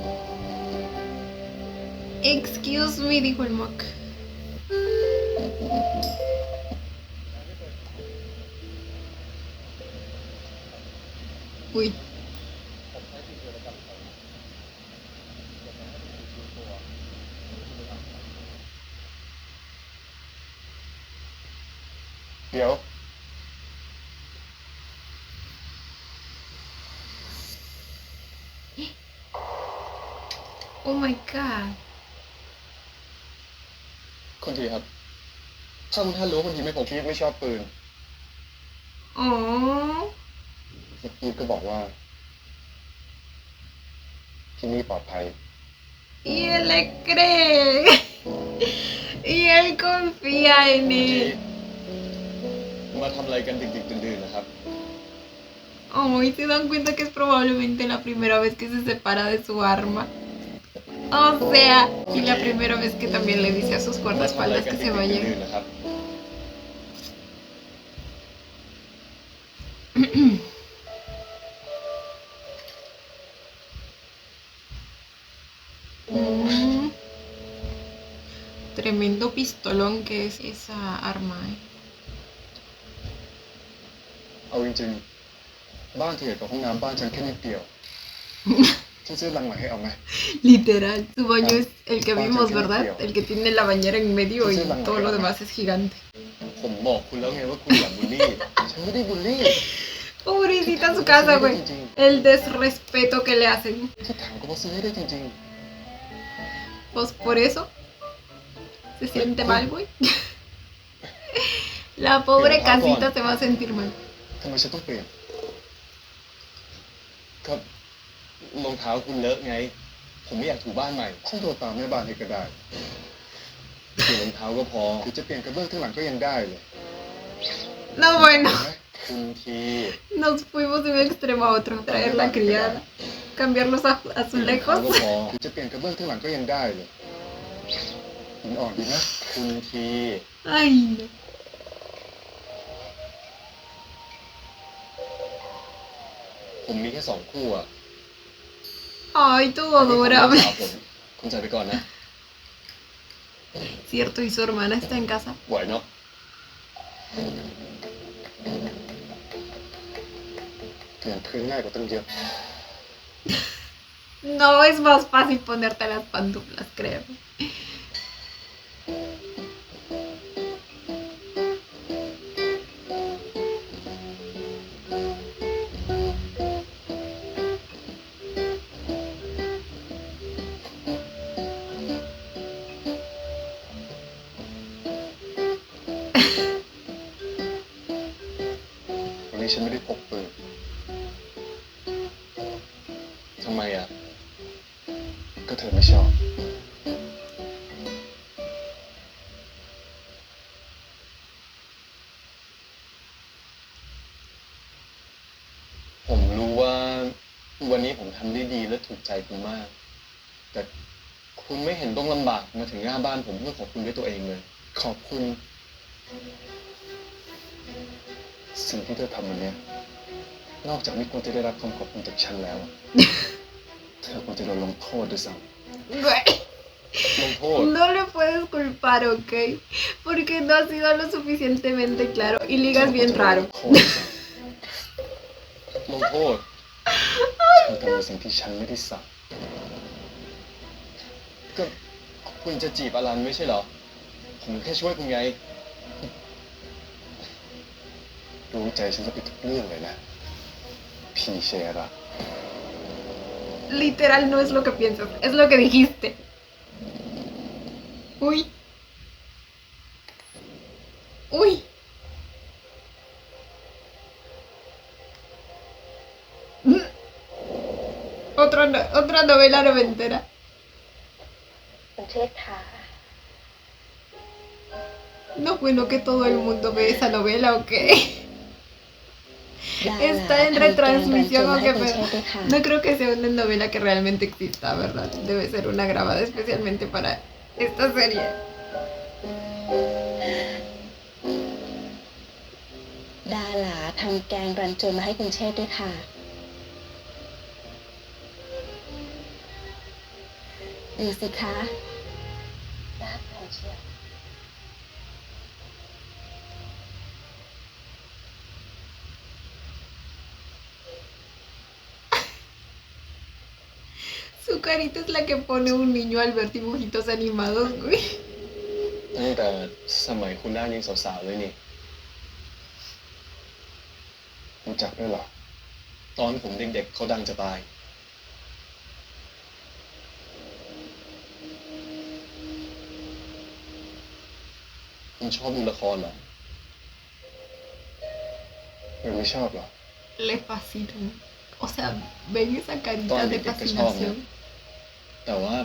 S1: Excuse me, dijo el mock. Uy.
S2: เดี๋ยว
S1: Oh my god.
S2: คุณทีครับ ถ้าคุณท่านรู้ว่าคุณทีไม่ผมคิดไม่ชอบปืน
S1: Oh.
S2: เมื่อกี้ก็บอกว่า ที่นี่ปลอดภัย
S1: Y él le cree. Y él confía en
S2: เมื่อกี้
S1: él.
S2: มาทำอะไรกันดึกๆดื่นๆนะครับ
S1: Oh, y se dan cuenta que es probablemente la primera vez que se separa de su arma. O sea, y la primera vez que también le dice a sus
S2: มาทำอะไร
S1: guardaespaldas
S2: กัน
S1: que
S2: ดึ
S1: se
S2: กๆดื่
S1: vayan.
S2: นๆนะครับ
S1: Mm, tremendo pistolón que es esa arma.
S2: เอาจริงๆบ้านเธอกับห้องน้ำบ้านฉันแค่นิดเดียวฉันซื้อหลังใหม่ให้เอาไหม
S1: Literal. Su baño es el que
S2: Ah,
S1: vimos,
S2: sí,
S1: ¿verdad?
S2: tío.
S1: El que tiene la bañera en medio y
S2: Sí, la
S1: todo lo
S2: bañera.
S1: demás es gigante.
S2: ผมบอกคุณแล้วไงว่าคุณอย่าบูลลี่ ฉันไม่ได้บูลลี่
S1: Pobrecita su casa, güey. El desrespeto que le hacen.
S2: ที่ถามก็เพราะซื้อให้ได้จริง
S1: Pues por eso se siente mal, güey. La pobre
S2: Pero,
S1: casita
S2: Japón.
S1: se va a sentir mal.
S2: ๆทำไมฉันต้องเปลี่ยนก็รองเท้าคุณเลอะไง ผมไม่อยากถูบ้านใหม่ฉันโทรตามแม่บ้านให้ก็ได้เปลี่ยนรองเท้าก็พอหรือจะเปลี่ยนกระเบื้องทั้งหลังก็ยังได้เลย
S1: No, bueno.
S2: เห็นไหมคุณที
S1: Nos fuimos de un extremo a otro. Traer la criada. Cambiar los
S2: เปลี่ยนรองเท้า
S1: azulejos.
S2: ก็พอหรือจะเปลี่ยนกระเบื้องทั้งหลังก็ยังได้เลยหินอ่อนดีนะคุณที
S1: Ay, no.
S2: ผมมีแค่2 คู่อ่ะ
S1: Ay, todo adorable.
S2: ผมคุณจ่ายไปก่อนนะ
S1: Cierto, y su hermana está en casa.
S2: ไหวเนาะเปลี่ยนพื้นง่ายกว่าตั้งเยอะ
S1: No es más fácil ponerte las pantuflas, creo.
S2: วันนี้ฉันไม่ได้พกปืนทำไมอ่ะ ก็เธอไม่ชอบ ผมรู้ว่าวันนี้ผมทำได้ดีและถูกใจคุณมาก แต่คุณไม่เห็นต้องลำบากมาถึงหน้าบ้านผมเพื่อขอบคุณด้วยตัวเองเลย ขอบคุณ สิ่งที่เธอทำวันเนี้ยนอกจากไม่ควรจะได้รับคำขอบคุณจากฉันแล้ว เธอควรจะโดนลงโทษด้วยซ้
S1: Güey,
S2: ำลงโทษ
S1: no le puedes culpar, ¿ok? Porque no ha sido lo suficientemente claro y ligas bien raro.
S2: ลงโทษเธอทำในสิ่งที่ฉันไม่ได้สั่งก็คุณจะจีบอลันไม่ใช่เหรอ ผมแค่ช่วยคุณไง รู้ใจฉันจะไปทุกเรื่องเลยนะพี่เชรา
S1: Literal no es lo que piensas, es lo que dijiste. Uy. Uy. Otra novela noventera.
S4: คุณเชษฐา
S1: No, bueno, que todo el mundo ve esa novela, ¿o qué? Está en retransmisión, aunque no creo que sea una novela que realmente exista, ¿verdad? Debe ser una grabada especialmente para esta serie.
S5: ดาหลาทำแกงรันจวนมาให้คุณเชษฐ์ด้วยค่ะดูสิคะน่าทานเชียว
S1: Su carita es la que pone un niño al ver dibujitos animados, güey.
S2: ตั้งแต่สมัยคุณด้านยังสาวๆเลยนี่รู้จักด้วยเหรอ ตอนผมเด็กๆเขาดังจะตาย คุณชอบดูละครเหรอหรือไม่ชอบเหรอ
S1: Le fascina. O sea, ven esa carita
S2: Toda
S1: de
S2: mi gente
S1: fascinación.
S2: แต่ว่า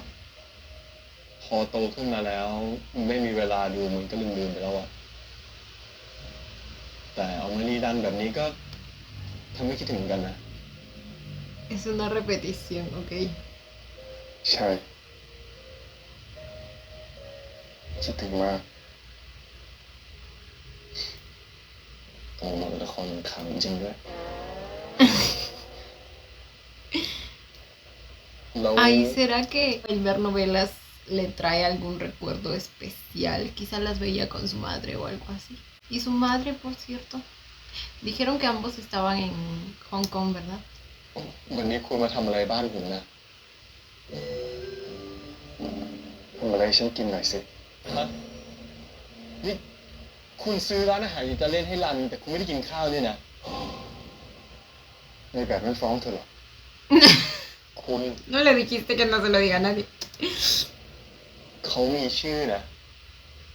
S2: พอโตขึ้นมาแล้วไม่มีเวลาดูมันก็ลืมไปแล้วอะแต่เอามานี่ดันแบบนี้ก็ทำให้คิดถึงกันนะ
S1: Es una repetición, ok.
S2: ใช่คิดถึงมากโอ้มาเป็นละครขำจริงด้วยแล้ว
S1: Ay, ¿será que el ver novelas le trae algún recuerdo especial? Quizá las veía con su madre o algo así. Y su madre, por cierto. Dijeron que ambos estaban en Hong Kong, ¿verdad?
S2: วันนี้คุณมาทำอะไรบ้านผมนะทำอะไรให้ฉันกินหน่อยสิฮะนี่คุณซื้อร้านอาหารอิตาเลียนให้รันแต่คุณไม่ได้กินข้าวเนี่ยนะในแบบนั้นฟ้องเธอเหรอ คุณ
S1: No le dijiste que no se lo diga a nadie.
S2: เขามีชื่อนะ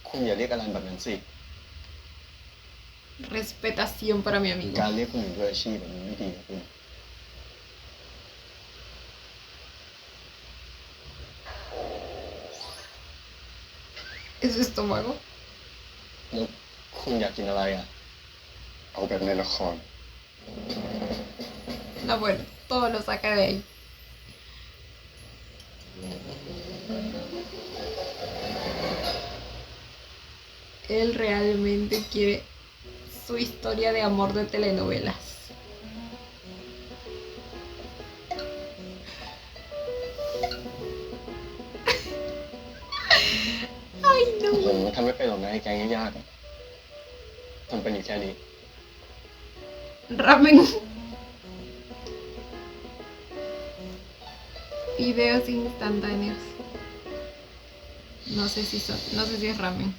S2: คุณอย่าเรียกอลันแบบนั้นสิ
S1: Respetación para mi amigo.
S2: การเรียกคนอื่นด้วยอาชีพแบบนี้ไม่ดีนะคุณ
S1: ¿Es su estómago?
S2: แล้วคุณอยากกินอะไรอ่ะ เอาแบบในละคร
S1: No, bueno, todo lo saca de ahí. Él realmente quiere su historia de amor de telenovelas. Ay,
S2: ผม
S1: no.
S2: ทำไม่เป็นหรอกนะไอ้แกงยากๆอะทำเป็นอยู่แค่นี้
S1: Ramen. Videos instantáneos. No sé si son, no sé si es ramen.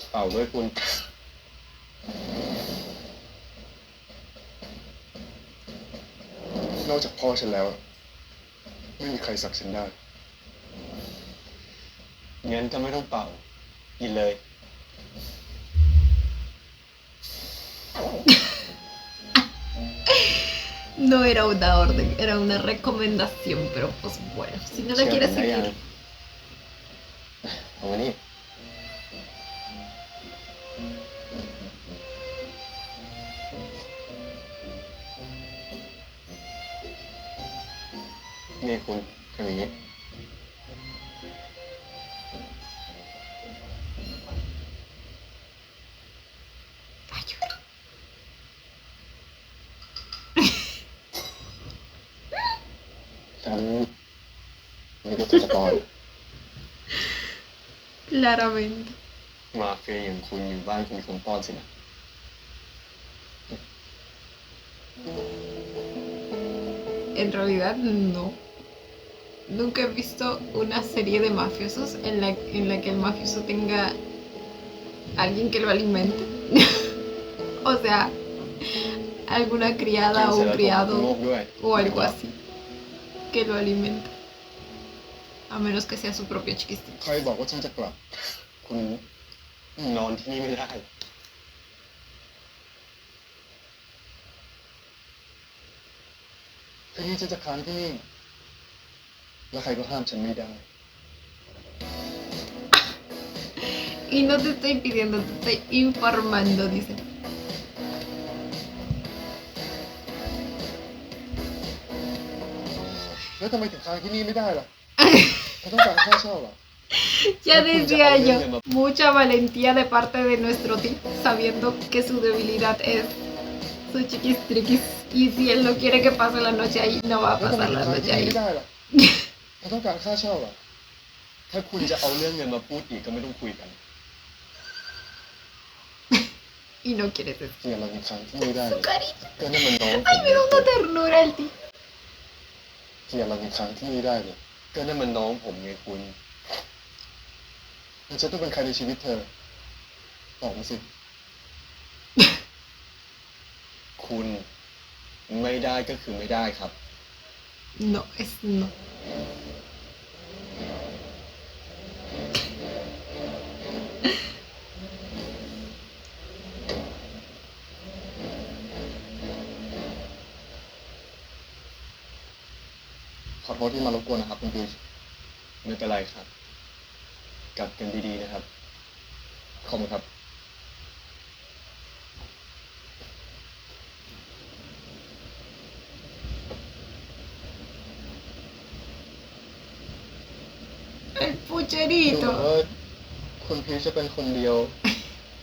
S1: เป่าด้วยคุณ
S3: นอกจากพ่อฉันแล้ว ไม่มีใครสักฉันได้
S2: งั้นก็ไม่ต้องเป่า กินเลย
S1: No era una orden, era una recomendación, pero pues bueno, si no la
S2: เชื่อ
S1: quieres
S2: ผมได้ยัง
S1: seguir.
S2: เอามานี่ นี่คุณทำอย่างนี้
S1: Ayuda.
S2: ฉันไม่ได้ฆาตกร
S1: Claramente.
S2: มาเฟียอย่างคุณอยู่บ้านคุณคนป้อนสินะ
S1: En realidad no. Nunca he visto una serie de mafiosos en la que el mafioso tenga alguien que lo alimente. O sea, alguna criada o un
S2: โล
S1: criado
S2: กด้วย
S1: o algo así que lo alimenta. A menos que sea su propio chiquistín.
S3: ใครบอกว่าฉันจะกลับ
S2: คุณนอนที่นี่ไม่ได้
S3: ทีนี้ฉันจะค้างที่นี่ แล้วใครก็ห้ามฉันไม่ได้
S1: Y no te estoy pidiendo, te estoy informando, dice.
S3: แล้วทำไมถึงค้างที่นี่ไม่ได้ล่ะ เขาต้องการค่าเช่าเหรอ
S1: Ya decía yo, mucha valentía de parte de nuestro team, sabiendo que su debilidad es su chiquistriquis. Y si él no quiere que pase la noche ahí, no va a
S3: แล้วทำไม
S1: pasar
S3: ถึง
S1: la
S3: ค้าง
S1: noche
S3: ที่นี่
S1: ahí.
S3: ไม่ได้ล่ะ เขาต้องการค่าเช่าเหรอ
S2: ถ้าคุณจะเอาเรื่องเงินมาพูดอีกก็ไม่ต้องคุยกัน
S1: Y no quieres eso.
S3: เฮียเรายังค้างที่นี่ได้เล
S1: Su
S3: ย
S1: carita.
S2: ก็นั่นมันน้องผม
S1: Ay, me da una ternura el tío.
S3: เฮียเรายังค้างที่นี่ได้เลย
S2: ก็นั่นมันน้องผมไงคุณ
S3: มันจะต้องเป็นใครในชีวิตเธอ บอกมาสิ
S2: คุณไม่ได้ก็คือไม่ได้ครับ
S1: No, es no.
S2: อโทษที่มารบกวนนะครับคุณพีชไม่เป็นไรครับ กลับกันดีๆนะครับ ขอบคุณครับ
S1: El
S2: ดูเหมือน
S1: pucherito.
S2: ว่าคุณพีชจะเป็นคนเดียว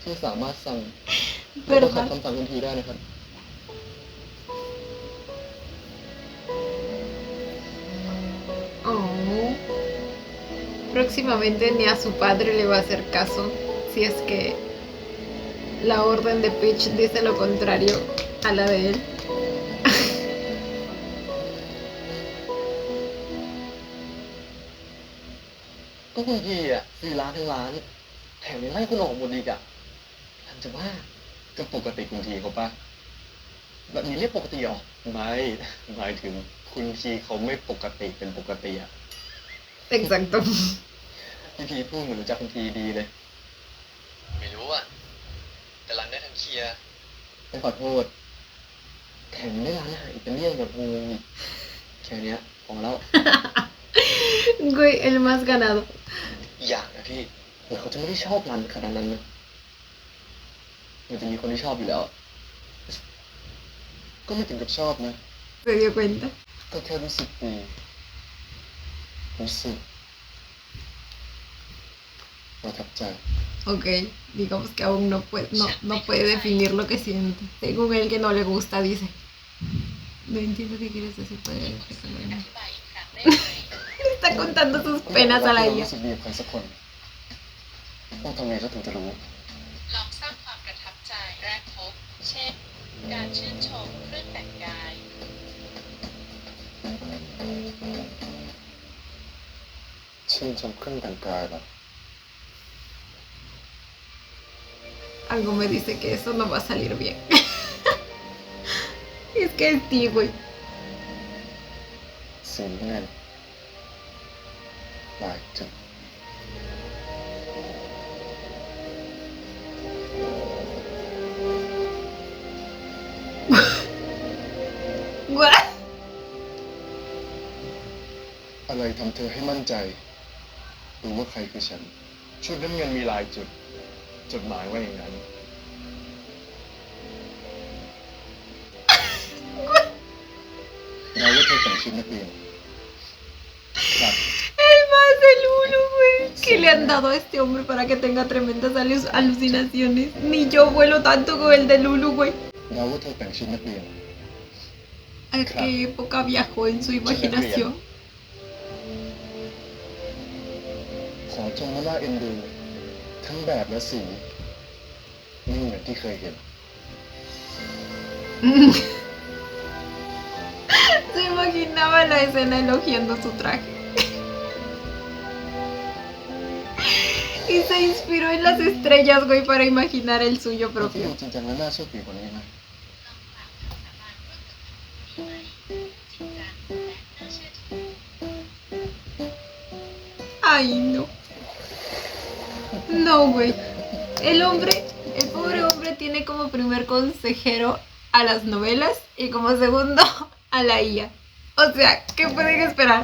S2: ที่สามารถสั่งแล้วก็ขัด
S1: ¿Verdad?
S2: คำสั่งคุณทีได้นะครับ
S1: Oh. Próximamente ni a su padre le va a hacer caso si es que la orden de Peach dice lo contrario a la de él.
S2: ก็คุณพีอ่ะซื้อร้านทั้งร้าน แถมยังไล่คุณออกหมดอีกอ่ะทำจะว่าก็ปกติคุณทีเขาปะแบบนี้เรียกปกติเหรอไม่หมายถึงคุณทีเขาไม่ปกติเป็นปกติอ่ะ
S1: Exacto.
S2: พี่พีพูดเหมือนรู้จักคุณทีดีเลย
S6: ไม่รู้อ่ะ แต่ร้านได้ทั้งเคลียร์
S2: ไม่ขอโทษ แถมยังได้ร้านอาหารอิตาเลียนแบบงูอีกแค่เนี้ยพอแล้ว
S1: Güey, el más ganado.
S2: อีกอย่างนะพี่เหมือนเขาจะไม่ได้ชอบร้านขนาดนั้นนะมันจะมีคนที่ชอบอยู่แล้ว ก็ไม่ถึงกับชอบนะ
S1: Se dio cuenta.
S2: ก็แค่รู้สึกดีรู้สึกประทับใจ
S1: Ok, digamos que aún no puede definir lo que siente. Según él que no le gusta, dice. No entiendo qué quieres decir, puede explicarme. Le está contando sus penas a la
S2: เรา
S1: hija.
S2: รู้สึกดีกับใครสักคนต้องทำไงก็ถึงจะรู้
S7: ลองสร้างความประทับใจแรกพบ เช่น การชื่นชมเครื่องแต่งกาย
S2: ชื่นชมเครื่องแต่งกายเหรอ
S1: Algo me dice que eso no va a salir bien. Es que es ti, güey.
S2: สีเงินลายจุด
S1: What?
S2: อะไรทำเธอให้มั่นใจรู้ว่าใครคือฉัน ชุดน้ำเงินมีลายจุด จดหมายว่าอย่างนั้น เราว่าเธอแต่งชุดนักเรียนครับ
S1: El más de Lulu, güey. ¿Qué le han dado a este hombre para que tenga tremendas alucinaciones? Ni yo vuelo tanto con el de Lulu, güey.
S2: เราว่าเธอแต่งชุดนักเรียน
S1: ¿A qué época viajó en su imaginación?
S2: ขอจงน่าเอ็นดู ทั้งแบบและสีไม่เหมือนที่เคยเห็น
S1: Se imaginaba la escena elogiando su traje. Y se inspiró en las estrellas, güey, para imaginar el suyo
S2: ที่
S1: propio.
S2: ดูจริงจังและน่าเชื่อถือกว่านี้ไหม
S1: Ay, no. No, güey. El pobre hombre tiene como primer consejero a las novelas y como segundo a la IA. O sea, ¿qué pueden esperar?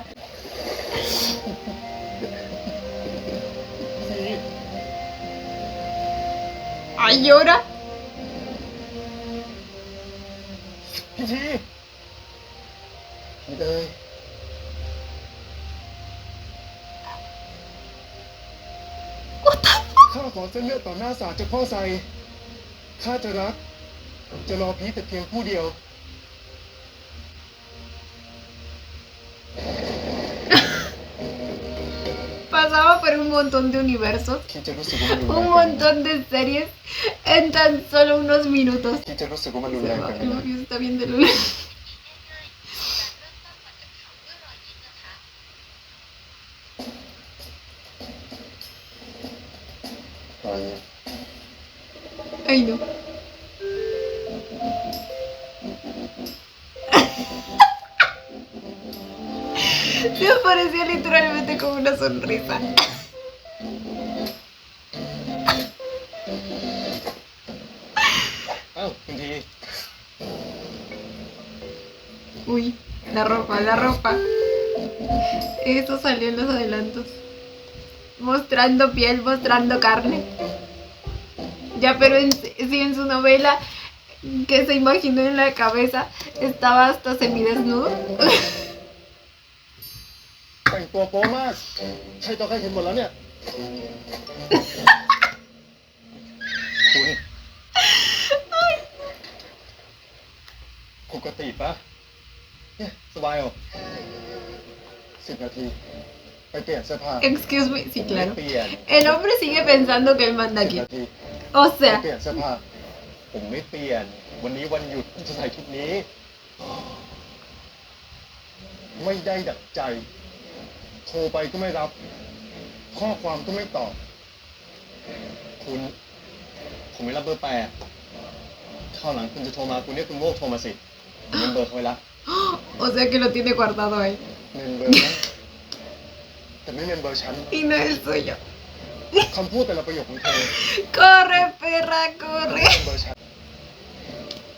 S1: Ay, llora.
S2: พี่ทีพี่เอ้ย
S1: What the
S2: ข้าขอเส้นเลือดต่อหน้าศาลเจ้าพ่อไซข้าจะรัก จะรอพีชแต่เพียงผู้เดียว
S1: Pasaba por un montón de universos,
S2: ที่จะรู้สึกว่ามันรุนแรง
S1: un montón de series en tan solo unos minutos.
S2: ที่จะรู้สึกว่ามันรุน
S1: Se
S2: แรง
S1: va,
S2: กันไป
S1: el
S2: นะ
S1: mafioso está bien de Lulu.
S2: ตอนนี้
S1: Ay, no. Se aparecía literalmente con una sonrisa.
S2: อ้าวคุณที
S1: Uy, la ropa, la ropa. Eso salió en los adelantos. Mostrando piel, mostrando carne. Ya, pero si en su novela que se imaginó en la cabeza estaba hasta semidesnudo.
S2: แต่งตัวโป๊มากใช่ต่อใครเห็นหมดแล้วเนี่ย คุณปกติปะเนี่ยสบายเหรอ10 นาที ไปเปลี่ยนเสื้อผ้า
S1: Excuse me, sí,
S2: ผมไม่
S1: claro.
S2: เปลี่ยน
S1: El hombre sigue pensando que él manda
S2: 10
S1: aquí.
S2: นาที
S1: O
S2: ไป
S1: sea,
S2: เปลี่ยนเสื้อผ้า ผมไม่เปลี่ยน วันนี้วันหยุดผมจะใส่ชุดนี้ ไม่ได้ดักใจ โทรไปก็ไม่รับ ข้อความก็ไม่ตอบ คุณ ผมไม่รับเบอร์8คราวหลังคุณจะโทรมาคุณเรียกคุณโมกโทรมาสิผมเป็นเบอร์เขาไว้ละ
S1: o sea que lo tiene guardado ahí.
S2: เมมเบอร์นะแต่ไม่เมมเบอร์ฉัน
S1: Y no es suyo.
S2: คำพูดแต่ละประโยคของเธอ
S1: Corre, perra,
S2: ไม่
S1: corre.
S2: เมมเบอร์ฉัน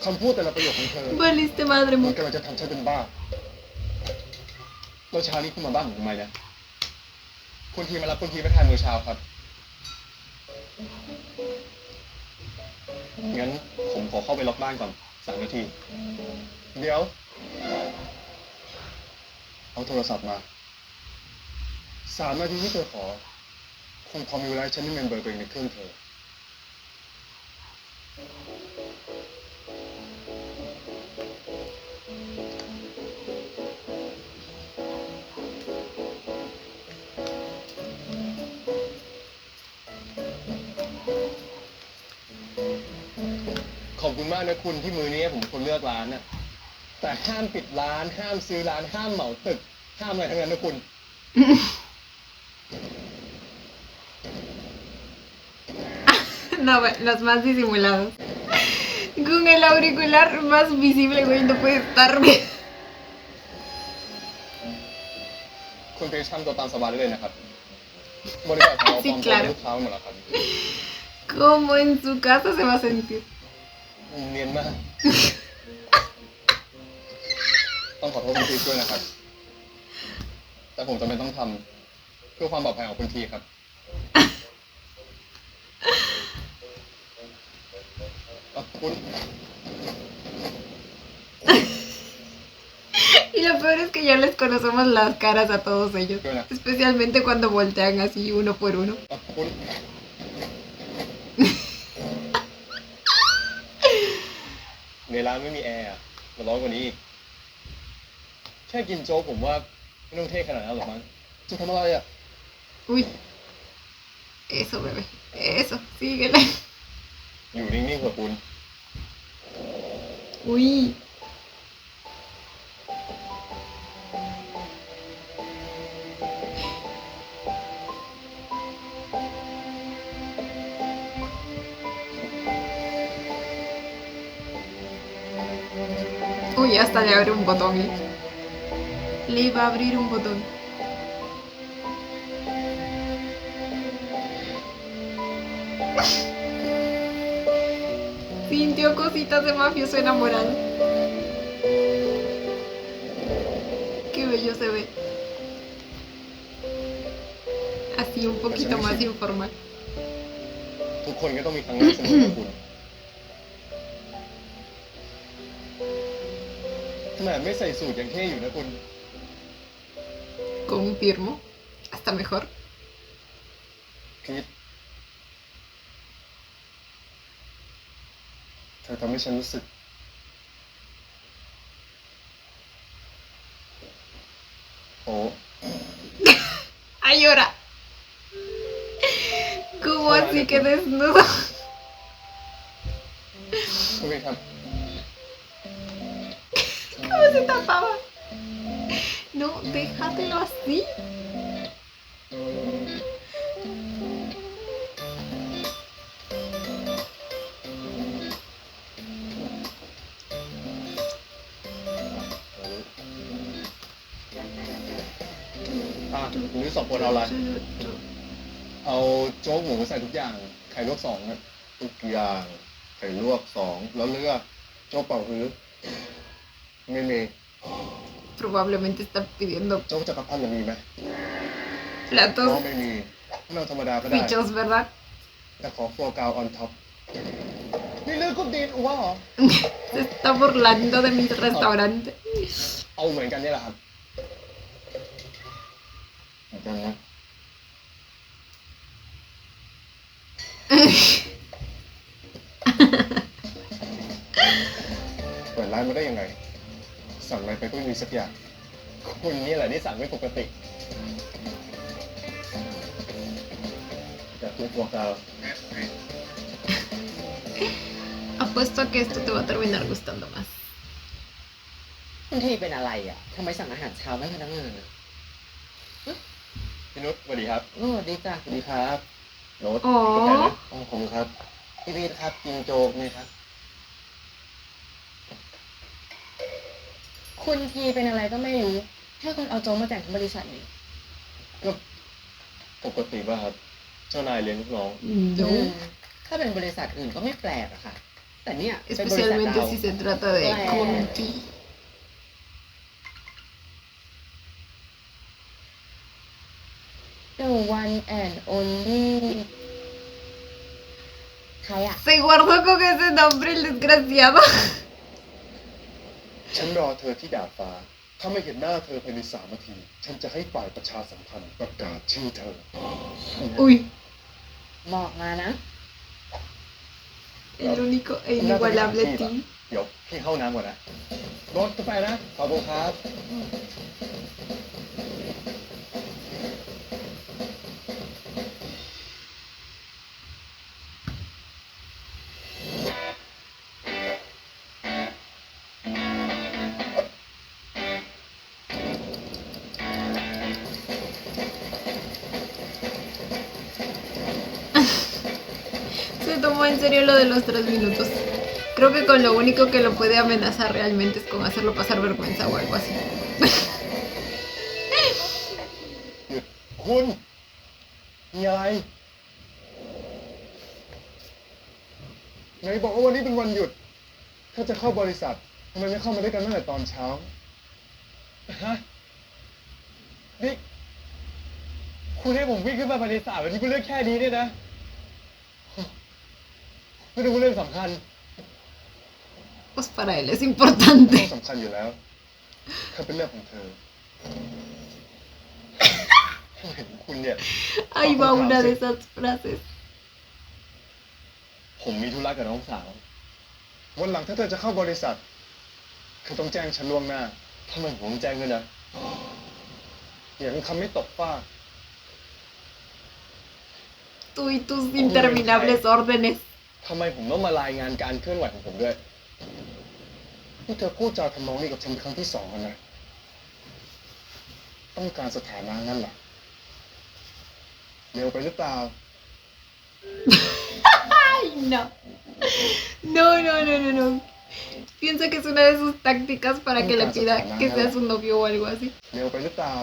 S2: คำพูดแต่ละประโยคของเธอ
S1: Valiste madre,
S2: มัน
S1: mo.
S2: กำลังจะทำฉันเป็นบ้าแล้วเช้านี้คุณมาบ้านผมทำไมเนี่ยคุณทีมารับคุณทีไปทานมื้อเช้าครับ งั้นผมขอเข้าไปล็อกบ้านก่อน3 นาที เดี๋ยว เอาโทรศัพท์มา3 นาทีที่เธอขอ คงพอมีเวลาให้ฉันได้เมมเบอร์ตัวเองในเครื่องเธอ ขอบคุณมากนะคุณที่มือนี้ผมเป็นคนเลือกร้านน่ะ แต่ห้ามปิดร้าน ห้ามซื้อร้าน ห้ามเหมาตึก ห้ามอะไรทั้งนั้นนะคุณ
S1: No, los más disimulados. Con el auricular más visible, güey, no puede estar bien.
S2: คุณไปทำตัวตามสบายได้เลยนะครับ บริการของเรา
S1: Sí,
S2: พร้อม
S1: claro.
S2: ลูกค้าหมดแล้วครับ
S1: Como en su casa se va a sentir.
S2: เนียนมาก ต้องขอโทษคุณทีด้วยนะครับ แต่ผมจำเป็นต้องทำเพื่อความปลอดภัยของคุณทีครับ คุณ
S1: Y lo peor es que ya les conocemos las caras a todos ellos.
S2: Hola.
S1: Especialmente cuando voltean así uno por uno.
S2: คุณ ในร้านไม่มีแอร์อะมันร้อนกว่านี้อีกแค่กินโจ๊กผมว่าไม่ต้องเท่ขนาดนั้นหรอกมั้งจะทำอะไรอ่ะ
S1: Uy. Eso, bebé. Eso. Síguele.
S2: อยู่นิ่งๆเถอะคุณ
S1: Uy. Uy, hasta le abre un botón. Le iba a abrir un botón. Sintió cositas de mafioso enamorado. Qué bello se ve. Así un poquito más informal.
S2: ทุกคนก็ต้องมีครั้งแรกเสมอนะคุณขนาดไม่ใส่สูทยังเท่อยู่นะคุณ
S1: Confirmo. Hasta mejor.
S2: พีทเธอทำให้ฉันรู้สึก โอ้
S1: ¡Ay, llora! ¿Cómo así que desnudo?
S2: คุณพีทครับ
S1: ¿Cómo se tapaba? No, déjatelo así. มื้อ2 คนเอาอะไร เอาโจ๊กหมูใส่ทุกอย่าง ไข่ลวก2ครับทุกอย่าง ไข่ลวก2แล้วเลือกโจ๊กเป่าฮื้อไม่มี probablemente está pidiendo
S2: โจ๊กจักรพรรดิมีไหม ก็
S1: platos
S2: ไม่มีเราธรรมดาก็ได้
S1: fichos, ¿verdad?
S2: แต่ขอฟัวกราวออนท็อปนี่เรื่องกุ๊บดีนอ้วเหรอ
S1: Se está burlando de mi restaurante.
S2: เอาเหมือนกันนี่แหละครับเหมือนกันนะเปิดร้านมาได้ยังไง สั่งอะไรไปก็ไม่มีสักอย่างคุณนี่แหละที่สั่งไม่ปกติอยากกินฟัวกราว
S1: Apuesto a que esto te va a terminar gustando más.
S8: คุณทีเป็นอะไรอ่ะทำไมสั่งอาหารเช้าไม่พนักงานอ่ะ
S2: พี่นุชสวัสดีครับ
S8: โอ้ดีจ้ะ
S2: สวัสดีครับโน้ต
S1: อ๋อ
S2: กาแฟนะอ๋อผมครับพี่พีทครับกินโจ๊กไหมครับ
S5: คุณกีเป็นอะไรก็ไม่รู้ให้คนเอาโจ๊กมาแจกทั้งบริษัทนี่
S2: ก็ปกติป่ะครับ เจ้านายเลี้ยงลูกน้อง
S1: No.
S8: ถ้าเป็นบริษัทอื่นก็ไม่แปลกอะค่ะ แต่เนี่ยเป็นบริษัท
S1: Especialmente
S8: เรา
S1: si se trata de Conti.
S5: The one and only ใครอ่ะ
S1: Se guardó con ese nombre el desgraciado.
S2: ฉันรอเธอที่ดาดฟ้า ถ้าไม่เห็นหน้าเธอภายใน3 นาที ฉันจะให้ฝ่ายประชาสัมพันธ์ประกาศชื่อเธอ
S1: Uy,
S5: บอกมานะ
S1: el único e inigualable team.
S2: เดี๋ยวพี่เข้าน้ำก่อนนะรถกาแฟนะ ขอบคุณครับ
S1: Se tomó en serio lo de los 3 minutos. Creo que con lo único que lo puede amenazar realmente es con hacerlo pasar vergüenza o algo así.
S2: หยุดคุณมีอะไรไหนบอกว่าวันนี้เป็นวันหยุด ถ้าจะเข้าบริษัททำไมไม่เข้ามาด้วยกันตั้งแต่ตอนเช้าฮะนี่คุณให้ผมวิ่งขึ้นมาภายใน3 นาทีเพื่อเรื่องแค่นี้เนี่ยนะไม่ต้องเรื่องสำคัญ
S1: Pues para él es importante.
S2: สำคัญอยู่แล้วถ้าเป็นเรื่องของเธอเห็นคุณเนี่ย
S1: Ahí va una de esas frases.
S2: ผมมีธุระกับน้องสาว วันหลังถ้าเธอจะเข้าบริษัทเธอต้องแจ้งฉันล่วงหน้าทำไมผมต้องแจ้งด้วยนะอย่าเป็นคำไม่ตกฟาก
S1: Tú y tus interminables órdenes.
S2: ทำไมผมต้องมารายงานการเคลื่อนไหวของผมด้วยที่เธอพูดจาทำนองนี้กับฉันครั้งที่2แล้วนะต้องการสถานะงั้นเหรอเร็วไปหรือเปล่า
S1: Ay, no. No, no, no, no, no. Piensa que es una de sus tácticas para que le pida que sea su novio o algo así.
S2: เร็วไปหรือเปล่า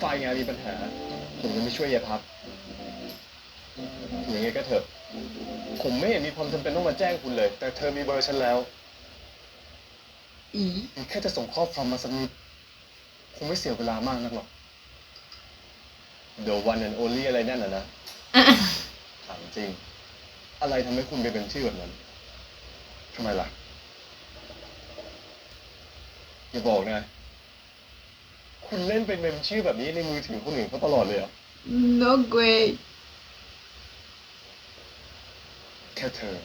S2: ฝ่ายงานมีปัญหา ผมจะไม่ช่วยยายพับอย่างไงก็เถอะ ผมไม่เห็นมีความจำเป็นต้องมาแจ้งคุณเลย แต่เธอมีเบอร์ฉันแล้ว
S1: Y
S2: แค่จะส่งข้อความมาสักนิดคงไม่เสียเวลามากนักหรอก The one and only อะไรนั่นนะถามจริง อะไรทำให้คุณไปเป็นชื่อแบบนั้นทำไมล่ะ อย่าบอกนะ คุณเล่นเป็นเมมชื่อแบบนี้ในมือถือคนอื่นเขาตลอดเลยเหรอ
S1: no, güey.
S2: แค่เธอ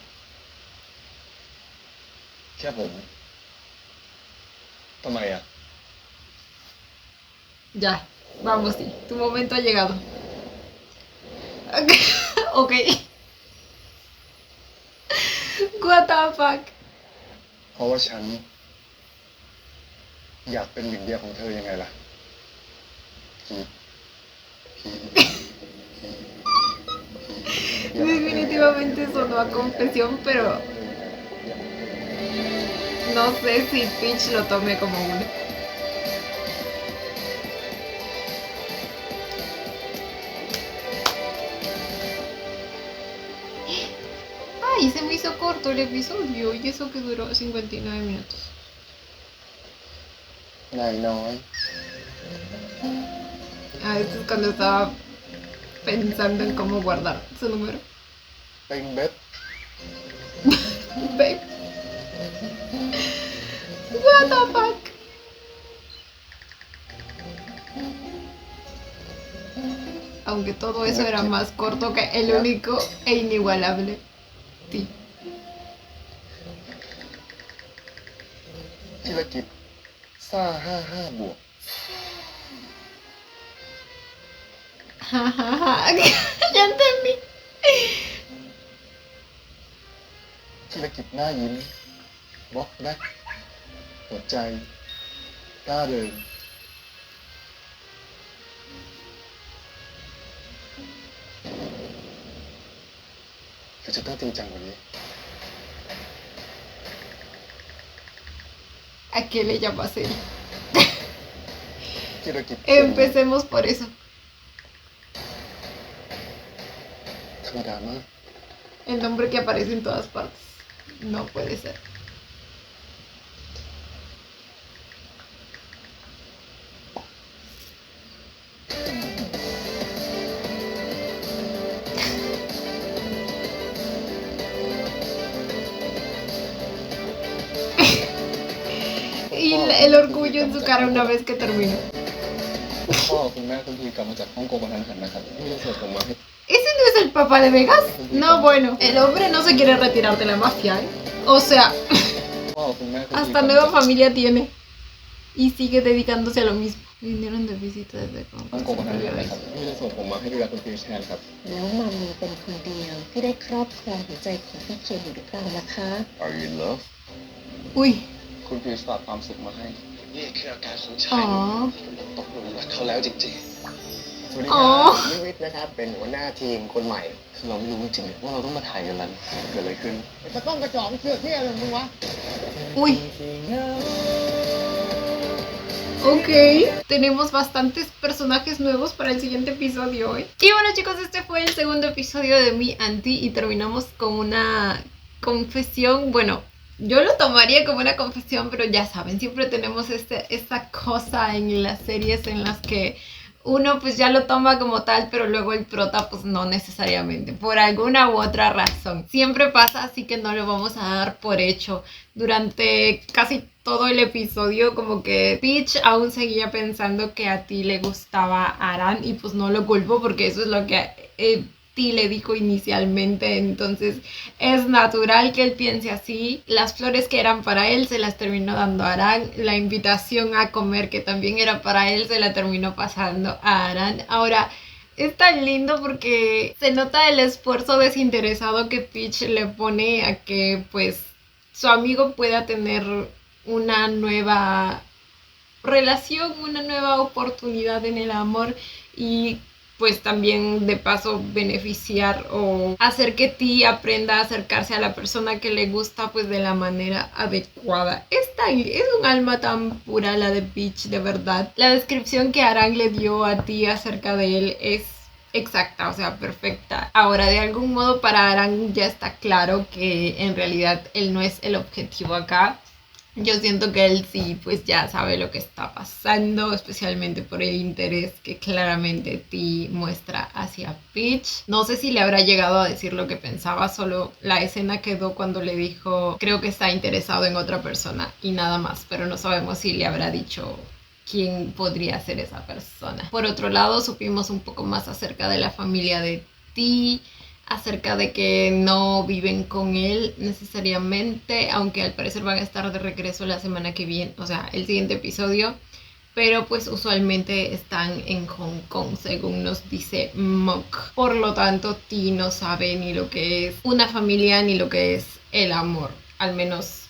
S2: แค่ผมทำไมอ่ะ
S1: Ya, vamos, sí. Tu momento ha llegado. Ok. What the fuck?
S2: เพราะว่าฉัน อยากเป็นหนึ่งเดียวของเธอยังไงล่ะพีท
S1: Definitivamente sonó a confesión, pero no sé si Peach lo tome como una. Ay, se me hizo hizo corto el episodio y eso que duró 59 minutos.
S2: นายน้อย
S1: Ah, esto es cuando estaba pensando en cómo guardar su número.
S2: เป็นเบ็ด
S1: Babe. What the fuck? Aunque todo eso era más corto que el único e inigualable Ti.
S2: ธุรกิจซ่า55 บวก
S1: Ya entendí.
S2: ธุรกิจหน้ายิ้มบล็อกแบ็คหัวใจกล้าเดินคือจะต้องจริงจังกว่านี้
S1: ¿A qué le llamas serio?
S2: ธุรกิจ
S1: Empecemos por eso.
S2: ธรรมดามาก
S1: El nombre que aparece en todas partes. No puede ser. Y el orgullo en su cara una vez que terminó.
S2: พ่อคุณแม่คุณทีกลับมาจากฮ่องกงกระทันหันนะครับนี่เราเสิร์ฟผมมาให้
S1: ¿Ese no es el papá de Vegas? No, bueno, el hombre no se quiere retirar de la mafia, ¿eh? O sea,
S2: พ่อคุณแม่คุณที
S1: hasta nueva familia tiene. Y sigue dedicándose a lo mismo. Vinieron de visita desde
S2: ฮ่องกงกระทันหันนะครับนี่เราเสิร์ฟผมมาให้ดูแลคุณทีแทนครับ
S5: แล้วมัมมีเป็นคนเดียวที่ได้ครอบครองหัวใจของพี่เคนอยู่หรือเปล่าล่ะคะ
S2: Are you in love
S1: Uy.
S2: คุณพีฝากความสุขมาให้
S3: นี่คืออาการของชายหนุ่มที่ตกหลุมรักเขาแล้วจริง
S2: สวัสดี
S1: อ๋
S2: ค
S1: อ
S2: รับนิวิทย์นะครับ เป็นหัวหน้าทีมคนใหม่คือเราไม่รู้จริงๆว่าเราต้องมาถ่ายกันแล้วเกิดอะไรขึ้นจะต้องกระจอกเสือกที่อะไรมึงวะ
S1: Uy. Ok, tenemos bastantes personajes nuevos para el siguiente episodio hoy. Y bueno chicos, este fue el segundo episodio de Mi Auntie y terminamos con una confesión. Bueno, yo lo tomaría como una confesión, pero ya saben, siempre tenemos esta cosa en las series en las que uno pues ya lo toma como tal, pero luego el prota pues no necesariamente, por alguna u otra razón. Siempre pasa, así que no lo vamos a dar por hecho. Durante casi todo el episodio como que Peach aún seguía pensando que a Ti le gustaba Aran y pues no lo culpo porque eso es lo que Ti le dijo inicialmente, entonces es natural que él piense así. Las flores que eran para él se las terminó dando a Aran, la invitación a comer que también era para él se la terminó pasando a Aran. Ahora, es tan lindo porque se nota el esfuerzo desinteresado que Peach le pone a que pues su amigo pueda tener una nueva relación, una nueva oportunidad en el amor y pues también de paso beneficiar o hacer que Ti aprenda a acercarse a la persona que le gusta pues de la manera adecuada. Es un alma tan pura la de Peach, de verdad. La descripción que Aran le dio a Ti acerca de él es exacta, o sea, perfecta. Ahora, de algún modo para Aran ya está claro que en realidad él no es el objetivo acá. Yo siento que él sí, pues ya sabe lo que está pasando, especialmente por el interés que claramente Ti muestra hacia Peach. No sé si le habrá llegado a decir lo que pensaba, solo la escena quedó cuando le dijo, creo que está interesado en otra persona y nada más, pero no sabemos si le habrá dicho quién podría ser esa persona. Por otro lado, supimos un poco más acerca de la familia de Ti, acerca de que no viven con él necesariamente, aunque al parecer van a estar de regreso la semana que viene, o sea, el siguiente episodio, pero pues usualmente están en Hong Kong, según nos dice Mok. Por lo tanto, Ti no sabe ni lo que es una familia ni lo que es el amor, al menos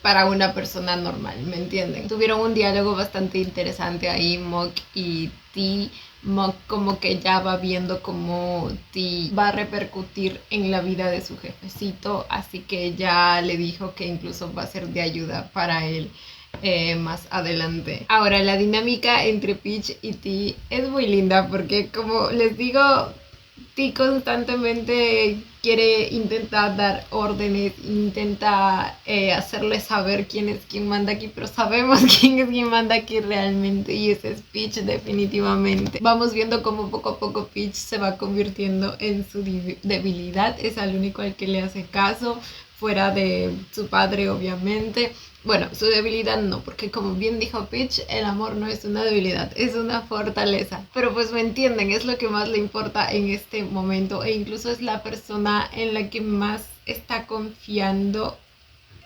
S1: para una persona normal, ¿me entienden? Tuvieron un diálogo bastante interesante ahí, Mok y Ti. Mok como que ya va viendo cómo Ti va a repercutir en la vida de su jefecito, así que ya le dijo que incluso va a ser de ayuda para él más adelante. Ahora, la dinámica entre Peach y Ti es muy linda porque, como les digo, T constantemente quiere intentar dar órdenes, intenta hacerle saber quién es quien manda aquí, pero sabemos quién es quien manda aquí realmente, y ese es Peach definitivamente. Vamos viendo cómo poco a poco Peach se va convirtiendo en su debilidad, es al único al que le hace caso, fuera de su padre obviamente. Bueno, su debilidad no, porque como bien dijo Peach, el amor no es una debilidad, es una fortaleza. Pero pues me entienden, es lo que más le importa en este momento, e incluso es la persona en la que más está confiando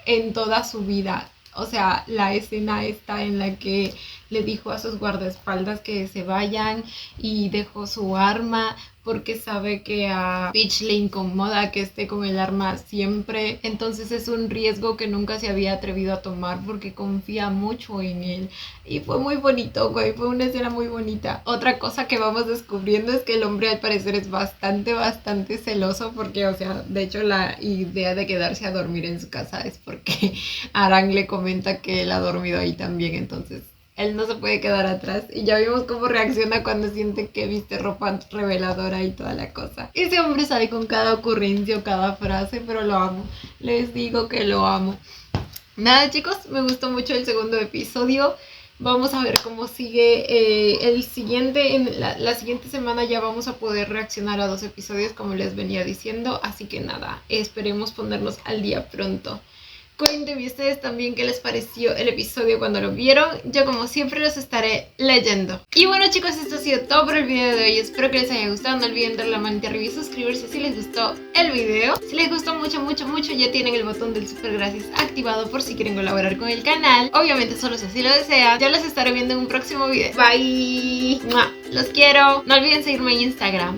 S1: en toda su vida. O sea, la escena está en la que le dijo a sus guardaespaldas que se vayan y dejó su arma porque sabe que a Peach le incomoda que esté con el arma siempre. Entonces es un riesgo que nunca se había atrevido a tomar porque confía mucho en él. Y fue muy bonito, güey, fue una escena muy bonita. Otra cosa que vamos descubriendo es que el hombre al parecer es bastante celoso porque, o sea, de hecho la idea de quedarse a dormir en su casa es porque Aang le comenta que él ha dormido ahí también, entonces él no se puede quedar atrás. Y ya vimos cómo reacciona cuando siente que viste ropa reveladora y toda la cosa. Ese hombre sale con cada ocurrencia o cada frase, pero lo amo. Les digo que lo amo. Nada, chicos, me gustó mucho el segundo episodio. Vamos a ver cómo sigue el siguiente. En la siguiente semana ya vamos a poder reaccionar a 2 episodios, como les venía diciendo. Así que nada, esperemos ponernos al día pronto. Cuéntenme ustedes también qué les pareció el episodio cuando lo vieron. Yo como siempre los estaré leyendo. Y bueno, chicos, esto ha sido todo por el video de hoy. Espero que les haya gustado. No olviden darle la manita arriba y suscribirse si les gustó el video. Si les gustó mucho, ya tienen el botón del super gracias activado por si quieren colaborar con el canal. Obviamente solo si así lo desean. Ya los estaré viendo en un próximo video. Bye. Los quiero. No olviden seguirme en Instagram.